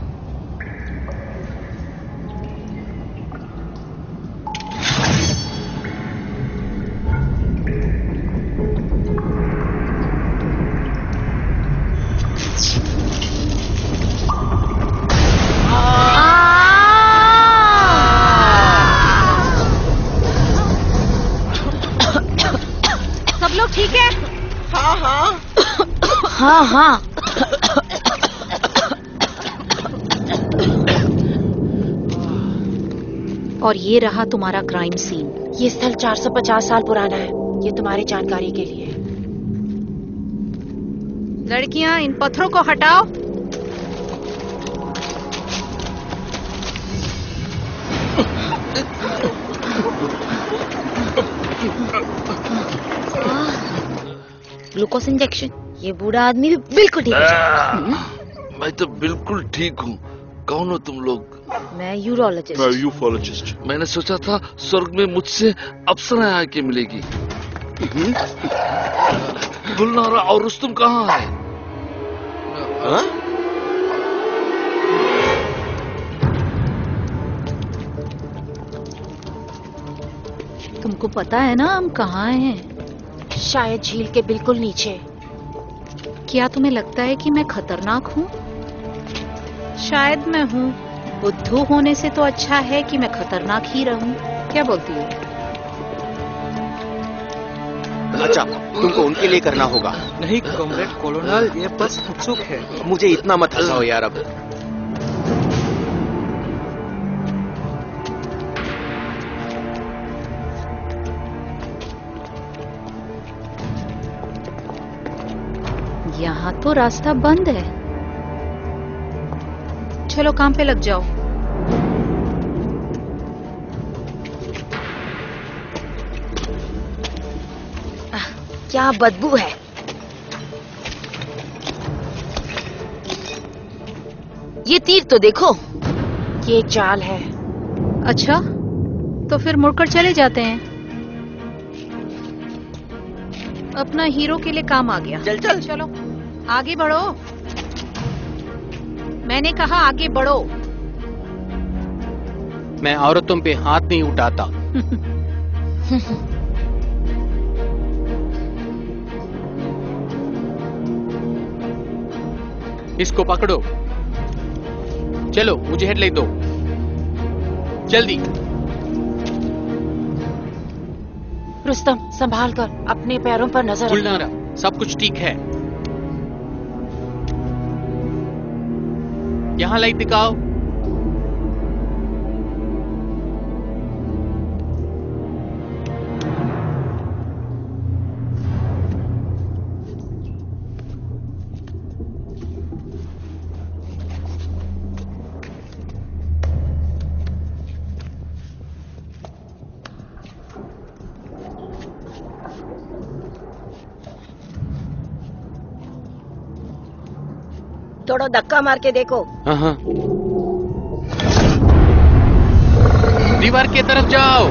सब लोग ठीक है? हाँ हाँ हाँ हाँ। और ये रहा तुम्हारा क्राइम सीन। ये स्थल 450 साल पुराना है, ये तुम्हारी जानकारी के लिए। लड़कियां, इन पत्थरों को हटाओ। Glucose injection. ये बूढ़ा आदमी भी बिल्कुल ठीक है। मैं तो बिल्कुल ठीक हूँ। कौन हो तुम लोग? मैं यूरोलॉजिस्ट। मैं यूफोलॉजिस्ट। मैंने सोचा था स्वर्ग में मुझसे अप्सरा आके मिलेगी। गुलनारा और रुस्तुम कहाँ है? तुमको पता है ना हम कहाँ हैं? शायद झील के बिल्कुल नीचे। क्या तुम्हें लगता है कि मैं खतरनाक हूँ? शायद मैं हूँ। बुद्धू होने से तो अच्छा है कि मैं खतरनाक ही रहूं। क्या बोलती हो? अच्छा, तुमको उनके लिए करना होगा। नहीं कॉमरेड कॉलोनल, ये बस उत्सुक है। मुझे इतना मत हंसाओ यार अब। यहाँ तो रास्ता बंद है। चलो काम पे लग जाओ। क्या बदबू है। ये तीर तो देखो। ये एक जाल है। अच्छा, तो फिर मुड़कर चले जाते हैं। अपना हीरो के लिए काम आ गया। चल चल चलो आगे बढ़ो। मैंने कहा आगे बढ़ो। मैं औरतों पे हाथ नहीं उठाता। इसको पकड़ो। चलो मुझे हेडलाइट दो जल्दी। रुस्तम, संभाल कर, अपने पैरों पर नजर रखना। गुलनारा, सब कुछ ठीक है। यहाँ लाइट दिखाओ। थोड़ा धक्का मार के देखो। हाँ। दीवार की तरफ जाओ।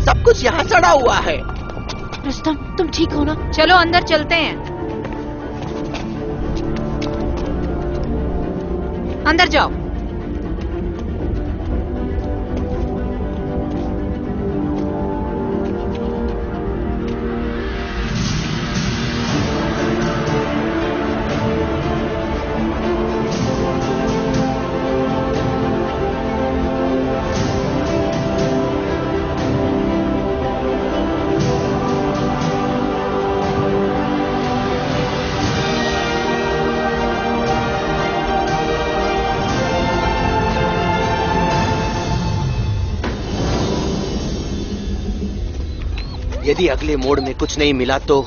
सब कुछ यहाँ सड़ा हुआ है। रुस्तम, तुम ठीक हो ना? चलो अंदर चलते हैं। अंदर जाओ। यदि अगले मोड़ में कुछ नहीं मिला तो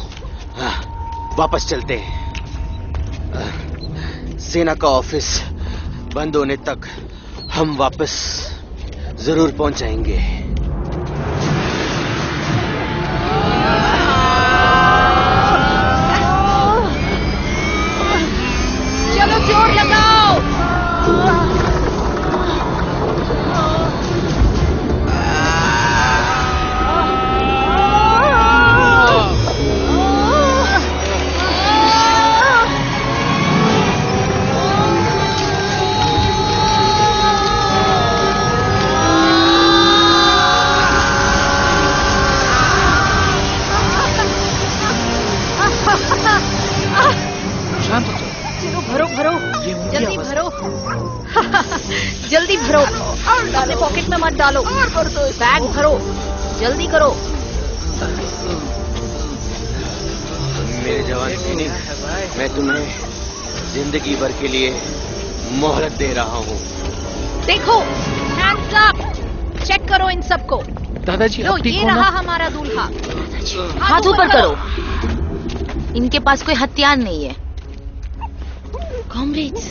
वापस चलते हैं। सेना का ऑफिस बंद होने तक हम वापस जरूर पहुंच जाएंगे। चलो जोर लगाओ। भरो भरो, जल्दी भरो। जल्दी भरो, अपने पॉकेट में मत डालो। बैग भरो, जल्दी करो। मेरे जवान सैनिक, मैं तुम्हें जिंदगी भर के लिए मोहलत दे रहा हूँ। देखो, हैंड्स अप, चेक करो इन सबको। दादाजी, लो, ये रहा हमारा दूल्हा। हाथ ऊपर करो। इनके पास कोई हथियार नहीं है। कॉमरेड्स,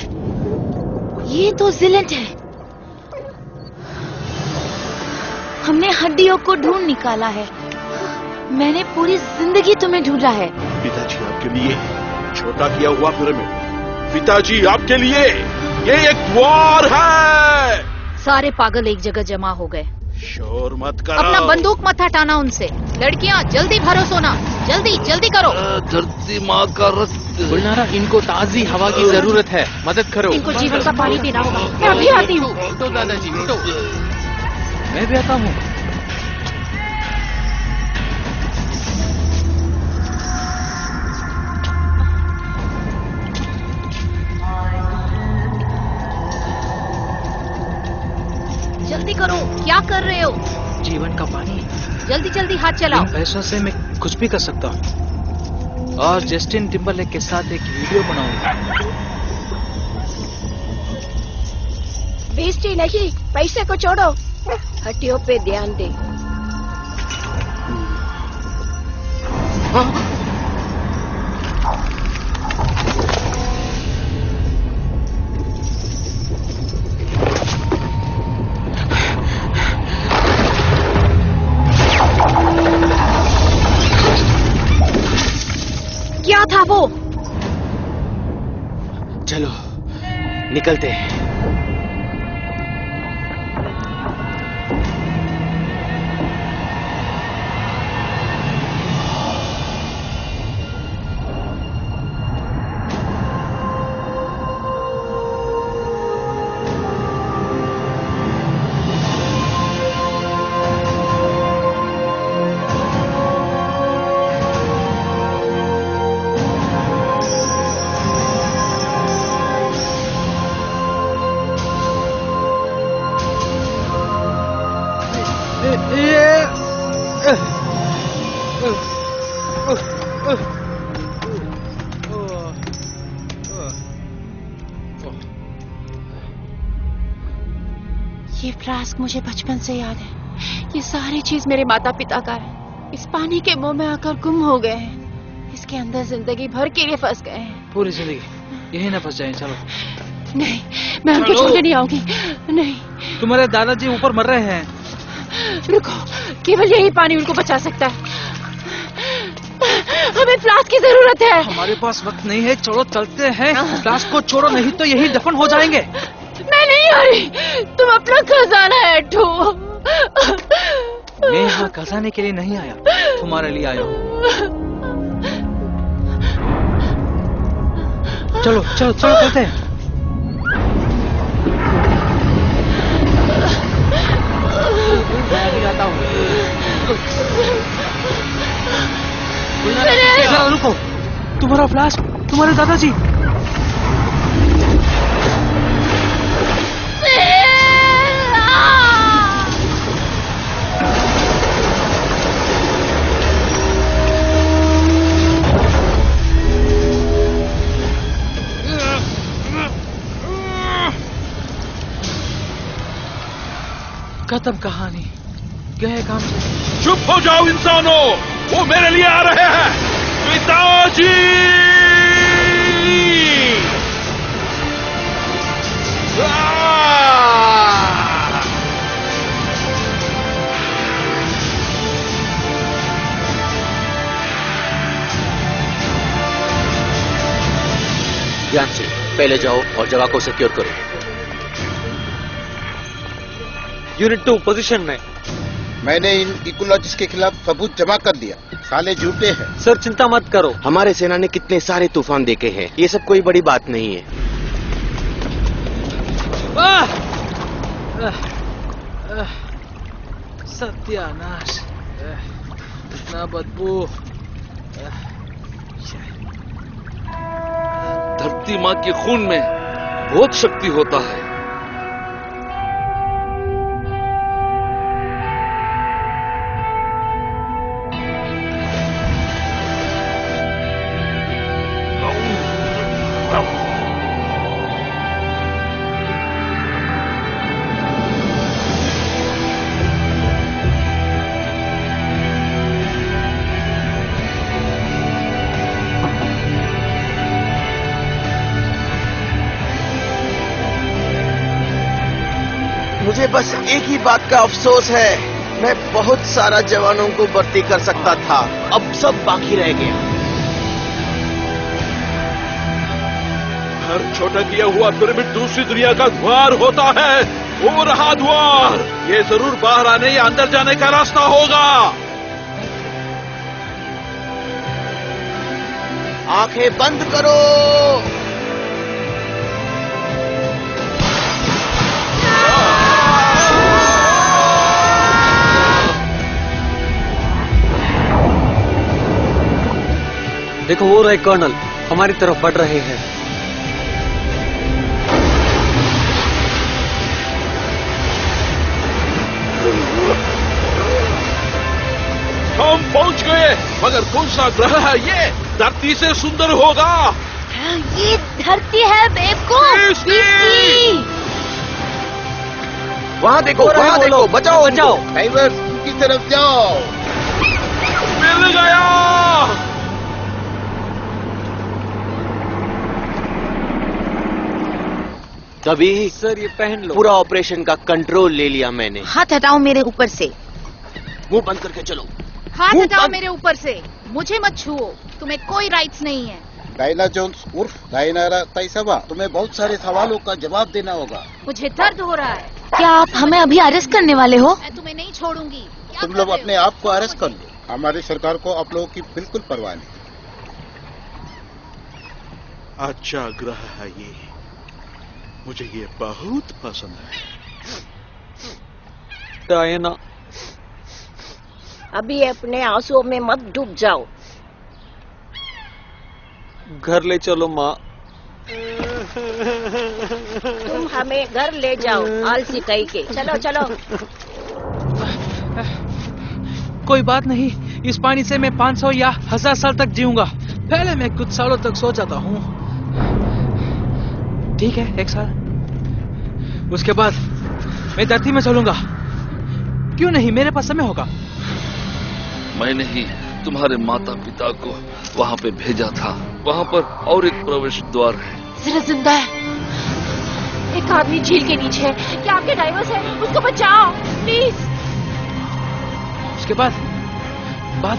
ये तो जिलेंट है। हमने हड्डियों को ढूंढ निकाला है। मैंने पूरी जिंदगी तुम्हें ढूंढा है। पिताजी आपके लिए छोटा किया हुआ पिरामिड, पिताजी आपके लिए ये एक द्वार है। सारे पागल एक जगह जमा हो गए। शोर मत करो। अपना बंदूक मत हटाना उनसे। लड़कियां, जल्दी भरो सोना, जल्दी जल्दी करो। धरती माँ का रक्त। गुलनारा, इनको ताजी हवा की जरूरत है, मदद करो। इनको जीवन का पानी पीना होगा। मैं अभी आती हूँ। उठो दादाजी, उठो। मैं भी आता हूँ। जल्दी करो, क्या कर रहे हो? जीवन का पानी। जल्दी जल्दी हाथ चलाओ। इन पैसों से मैं कुछ भी कर सकता हूँ और जस्टिन टिम्बरलेक के साथ एक वीडियो बनाऊंगा। बेइज्जती नहीं, पैसे को छोड़ो, हड्डियों पे ध्यान दे। क्या था वो? चलो निकलते हैं। ये फ्लास्क मुझे बचपन से याद है। ये सारी चीज मेरे माता पिता का है। इस पानी के मुंह में आकर गुम हो गए हैं। इसके अंदर जिंदगी भर के लिए फंस गए हैं। पूरी जिंदगी यही ना फंस जाए। चलो। नहीं, मैं उनको छोड़ के नहीं आऊंगी। नहीं। तुम्हारे दादाजी ऊपर मर रहे हैं। रुको, केवल यही पानी उनको बचा सकता है। हमें फ्लास्क की जरूरत है। हमारे पास वक्त नहीं है, चलो चलते हैं। फ्लास्क को छोड़ो, नहीं तो यही दफन हो जाएंगे। मैं नहीं आ रही, तुम अपना खजाना ऐठो। मैं यहाँ खजाने के लिए नहीं आया, तुम्हारे लिए आया हूँ। चलो चलो चलो चलते हैं। मैं अभी आता हूँ। रुको, तुम्हारा फ्लास्क, तुम्हारे दादाजी। खत्म कहानी, गए काम से। चुप हो जाओ इंसानों, वो मेरे लिए आ रहे हैं। पिताजी! ध्यान से, पहले जाओ और जगह को सिक्योर करो। यूनिट 2 पोजीशन में। मैंने इन इकोलॉजिस्ट के खिलाफ सबूत जमा कर दिया। साले झूठे हैं। सर चिंता मत करो, हमारे सेना ने कितने सारे तूफान देखे हैं, ये सब कोई बड़ी बात नहीं है। सत्यानाश, इतना बदबू। धरती माँ के खून में बहुत शक्ति होता है। मुझे बस एक ही बात का अफसोस है, मैं बहुत सारा जवानों को भर्ती कर सकता था, अब सब बाकी रह गया। हर छोटा किया हुआ पिरामिड दूसरी दुनिया का द्वार होता है। वो रहा द्वार, ये जरूर बाहर आने या अंदर जाने का रास्ता होगा। आंखें बंद करो। देखो वो रहे कर्नल, हमारी तरफ बढ़ रहे हैं। हम पहुंच गए, मगर कौन सा ग्रह है ये? धरती से सुंदर होगा। ये धरती है बेवकूफ। वहाँ देखो, वहाँ देखो, बचाओ, बचाओ। ड्राइवर उनकी तरफ जाओ। मिल गया। तभी सर ये पहन लो। पूरा ऑपरेशन का कंट्रोल ले लिया मैंने। हाथ हटाओ मेरे ऊपर से। मुंह बंद करके चलो। हाथ मुंह हटाओ बंद। मेरे ऊपर से। मुझे मत छुओ, तुम्हें कोई राइट्स नहीं है। डायना जोन्स उर्फ डायनारा तैसबा, तुम्हें बहुत सारे सवालों का जवाब देना होगा। मुझे दर्द हो रहा है। क्या आप हमें अभी अरेस्ट करने वाले हो? मैं तुम्हें नहीं छोड़ूंगी। क्या तुम कर लोग रहे हो? अपने आप को अरेस्ट कर लो, हमारी सरकार को आप लोगों की बिल्कुल परवाह नहीं। अच्छा ग्रह है ये, मुझे ये बहुत पसंद है। डायना, अभी अपने आंसुओं में मत डूब जाओ। घर ले चलो माँ। तुम हमें घर ले जाओ, आलसी कहीं के। चलो चलो। कोई बात नहीं, इस पानी से मैं 500 या 1000 साल तक जीऊंगा। पहले मैं कुछ सालों तक सो जाता हूँ। ठीक है, 1 साल। उसके बाद मैं धरती में चलूंगा। क्यों नहीं, मेरे पास समय होगा। मैंने ही तुम्हारे माता पिता को वहाँ पे भेजा था। वहाँ पर और एक प्रवेश द्वार है। जरा जिंदा है। एक आदमी झील के नीचे है। क्या आपके ड्राइवर्स हैं? उसको बचाओ प्लीज। उसके बाद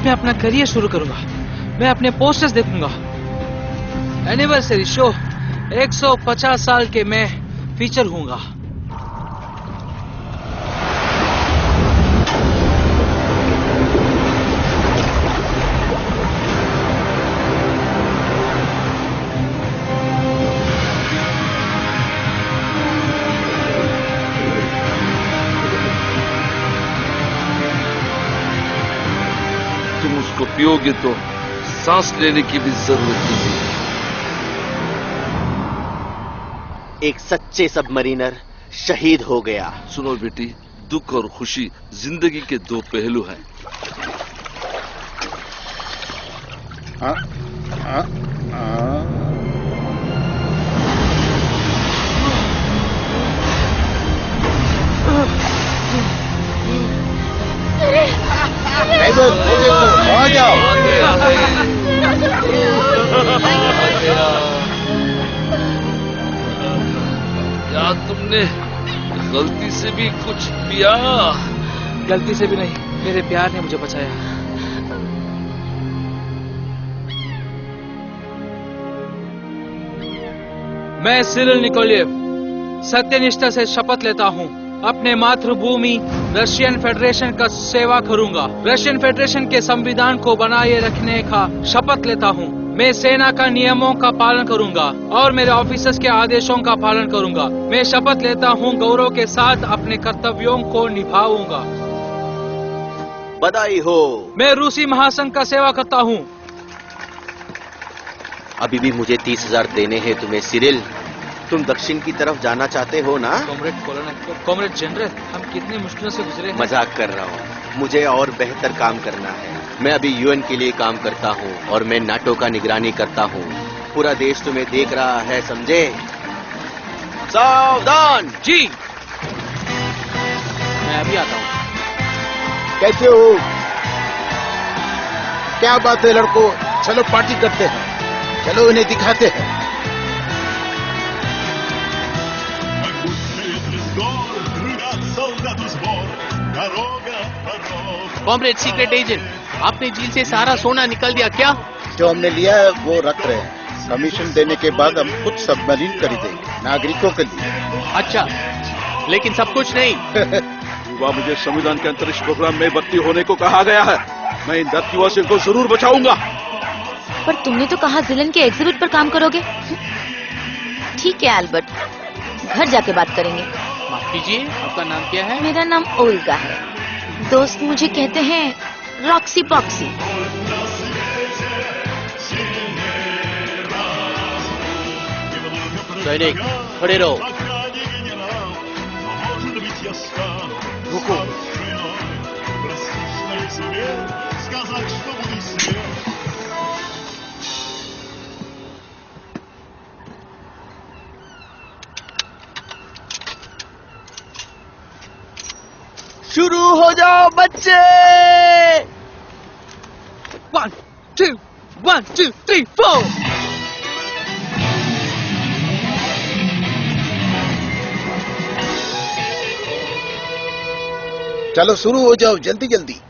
मैं अपना करियर शुरू करूंगा। मैं अपने पोस्टर्स देखूंगा। एनिवर्सरी शो 150 साल के मैं फीचर हूंगा। तुम उसको पियोगे तो सांस लेने की भी जरूरत नहीं है। एक सच्चे सबमरीनर शहीद हो गया। सुनो बेटी, दुख और खुशी जिंदगी के 2 पहलू हैं। हाँ, हाँ, हाँ। ड्राइवर, वहाँ जाओ। क्या तुमने गलती से भी कुछ पिया? गलती से भी नहीं, मेरे प्यार ने मुझे बचाया। मैं सिरिल निकोलेव सत्यनिष्ठा से शपथ लेता हूँ, अपने मातृभूमि रशियन फेडरेशन का सेवा करूंगा। रशियन फेडरेशन के संविधान को बनाए रखने का शपथ लेता हूँ। मैं सेना का नियमों का पालन करूंगा और मेरे ऑफिसर्स के आदेशों का पालन करूंगा। मैं शपथ लेता हूँ गौरव के साथ अपने कर्तव्यों को निभाऊंगा। बधाई हो। मैं रूसी महासंघ का सेवा करता हूँ। अभी भी मुझे 30,000 देने हैं तुम्हें सिरिल। तुम दक्षिण की तरफ जाना चाहते हो ना? कॉमरेड जनरल, हम कितनी मुश्किलों से गुजरे हैं। मजाक कर रहा हूँ, मुझे और बेहतर काम करना है। मैं अभी यूएन के लिए काम करता हूँ और मैं नाटो का निगरानी करता हूँ। पूरा देश तुम्हें देख रहा है, समझे? सावधान। जी, मैं अभी आता हूँ। कैसे हो? क्या बात है लड़कों? चलो पार्टी करते हैं, चलो इन्हें दिखाते हैं। कॉमरेड सीक्रेट एजेंट, आपने झील से सारा सोना निकाल दिया क्या? जो हमने लिया है वो रख रहे हैं। कमीशन देने के बाद हम खुद सबमरीन खरीदेंगे नागरिकों के लिए। अच्छा, लेकिन सब कुछ नहीं। युवा, मुझे संविधान के अंतरिक्ष प्रोग्राम में भर्ती होने को कहा गया है। मैं इन धरतीवासियों को जरूर बचाऊंगा। पर तुमने तो कहा जिलन के एग्जिबिट पर काम करोगे। ठीक है एल्बर्ट, घर जाके बात करेंगे। माफ कीजिए, आपका नाम क्या है? मेरा नाम ओल्गा है। दोस्त मुझे कहते हैं रॉक्सी पॉक्सी। सैनिक, खड़े रहो। रुको। शुरू हो जाओ बच्चे। 1 2 1 2 3 4। चलो शुरू हो जाओ, जल्दी जल्दी।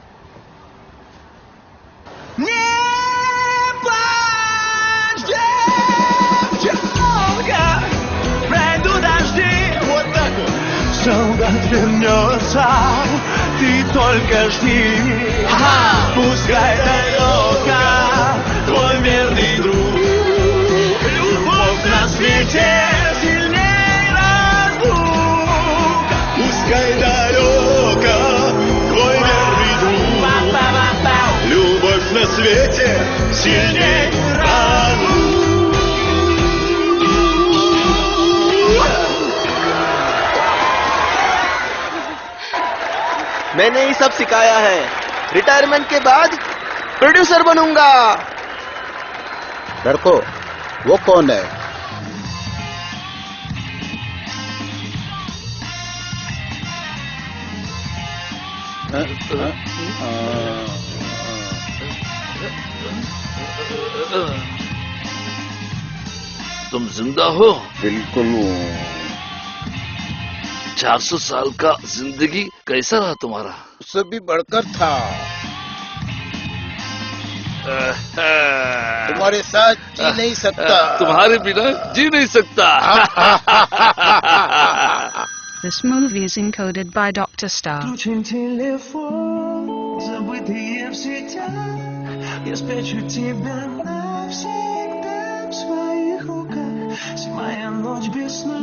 Солдат вернется, ты только жди. Пускай далеко твой верный друг. Любовь на свете сильней разлук. Пускай далеко твой верный друг. Любовь на свете сильней разлук. मैंने ही सब सिखाया है। रिटायरमेंट के बाद प्रोड्यूसर बनूंगा। लड़को, वो कौन है? तुम जिंदा हो? बिल्कुल। 400 साल का जिंदगी कैसा रहा तुम्हारा? उससे भी बढ़कर था। तुम्हारे साथ जी नहीं सकता। तुम्हारे बिना जी नहीं सकता। This movie is encoded by Dr. Star. Включен телефон, забытые в сетях. Я спрячу тебя навсегда в своих руках. 7-я ночь без сна,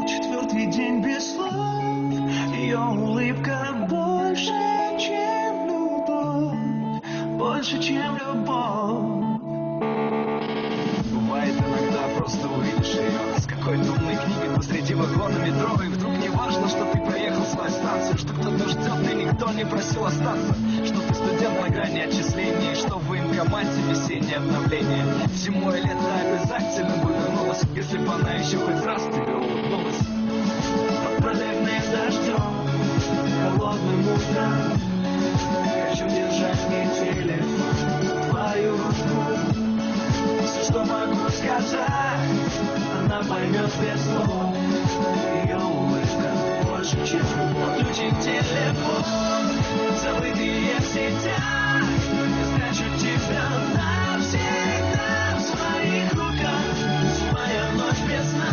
4-й день без слов. Ее улыбка больше, чем любовь. Больше, чем любовь. Бывает иногда просто увидишь ее с какой-то умной книгой посреди вагона метро, и вдруг не важно, что ты проехал свою станцию, что кто-то ждет и никто не просил остаться, что ты студент на грани отчислений, что в военкомате весеннее обновление. Зимой и лето обязательно бы вернулась, если бы она еще хоть раз тебе улыбнулась. Под проливным дождем, холодным утром, хочу держать мне телефон, твою руку. Все, что могу сказать, она поймет без слов. Ее улыбка больше, чем любовь. Включи телефон, забытые в сетях. Я спрячу тебя навсегда в своих руках. 7-я ночь без сна,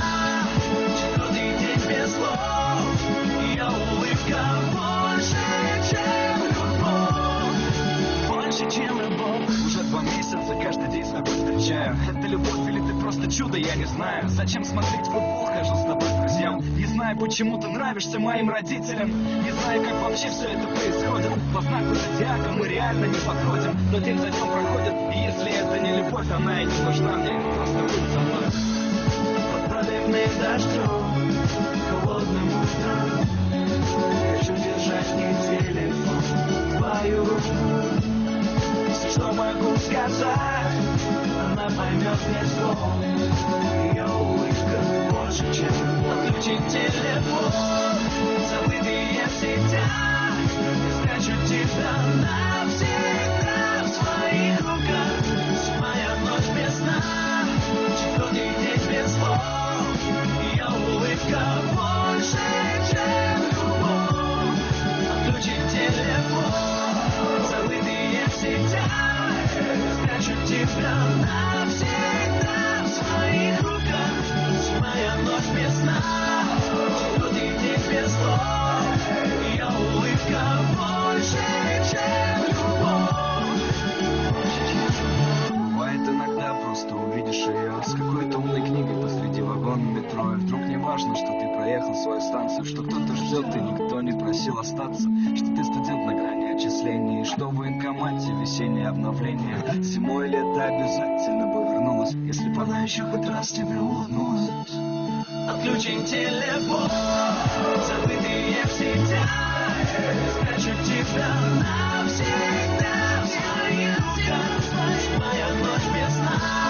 4-й день без слов. Ее улыбка больше, чем любовь. Больше, чем любовь. Уже 2 месяца каждый день с тобой встречаю. Это любовь или ты просто чудо, я не знаю. Зачем смотреть футбол, хожу с тобой к друзьям. Не знаю, почему ты нравишься моим родителям. Не знаю, как вообще все это происходит. По знаку зодиака мы реально не подходим. Но день за днем проходит, и если это не любовь, она и не нужна мне. дождем, холодным утром. Хочу держать не телефон, твою руку. Все, что могу сказать, она поймет без слов. Ее улыбка больше, чем отключить телефон. Забытые всегда, я спрячу тебя навсегда в своих руках. Зимая ночь без сна, четвертый день без слов. Ее улыбка больше, чем любовь. Отключить телефон, забытые всегда, я спрячу тебя навсегда в своих руках. Зимая ночь без сна, четвертый день без слов. Ее улыбка больше, чем любовь. Бывает иногда, просто увидишь ее с какой-то умной книгой посреди вагона метро. И вдруг не важно, что ты проехал свою станцию, что кто-то ждет и никто не просил остаться, что ты студент на грани отчислений, что в военкомате весеннее обновление. Зимой лето обязательно бы вернулась, если бы она еще хоть раз тебе улыбнулась. Отключим телефон, забытые всегда, спрячу тебя навсегда в своих руках. Моя ночь без сна.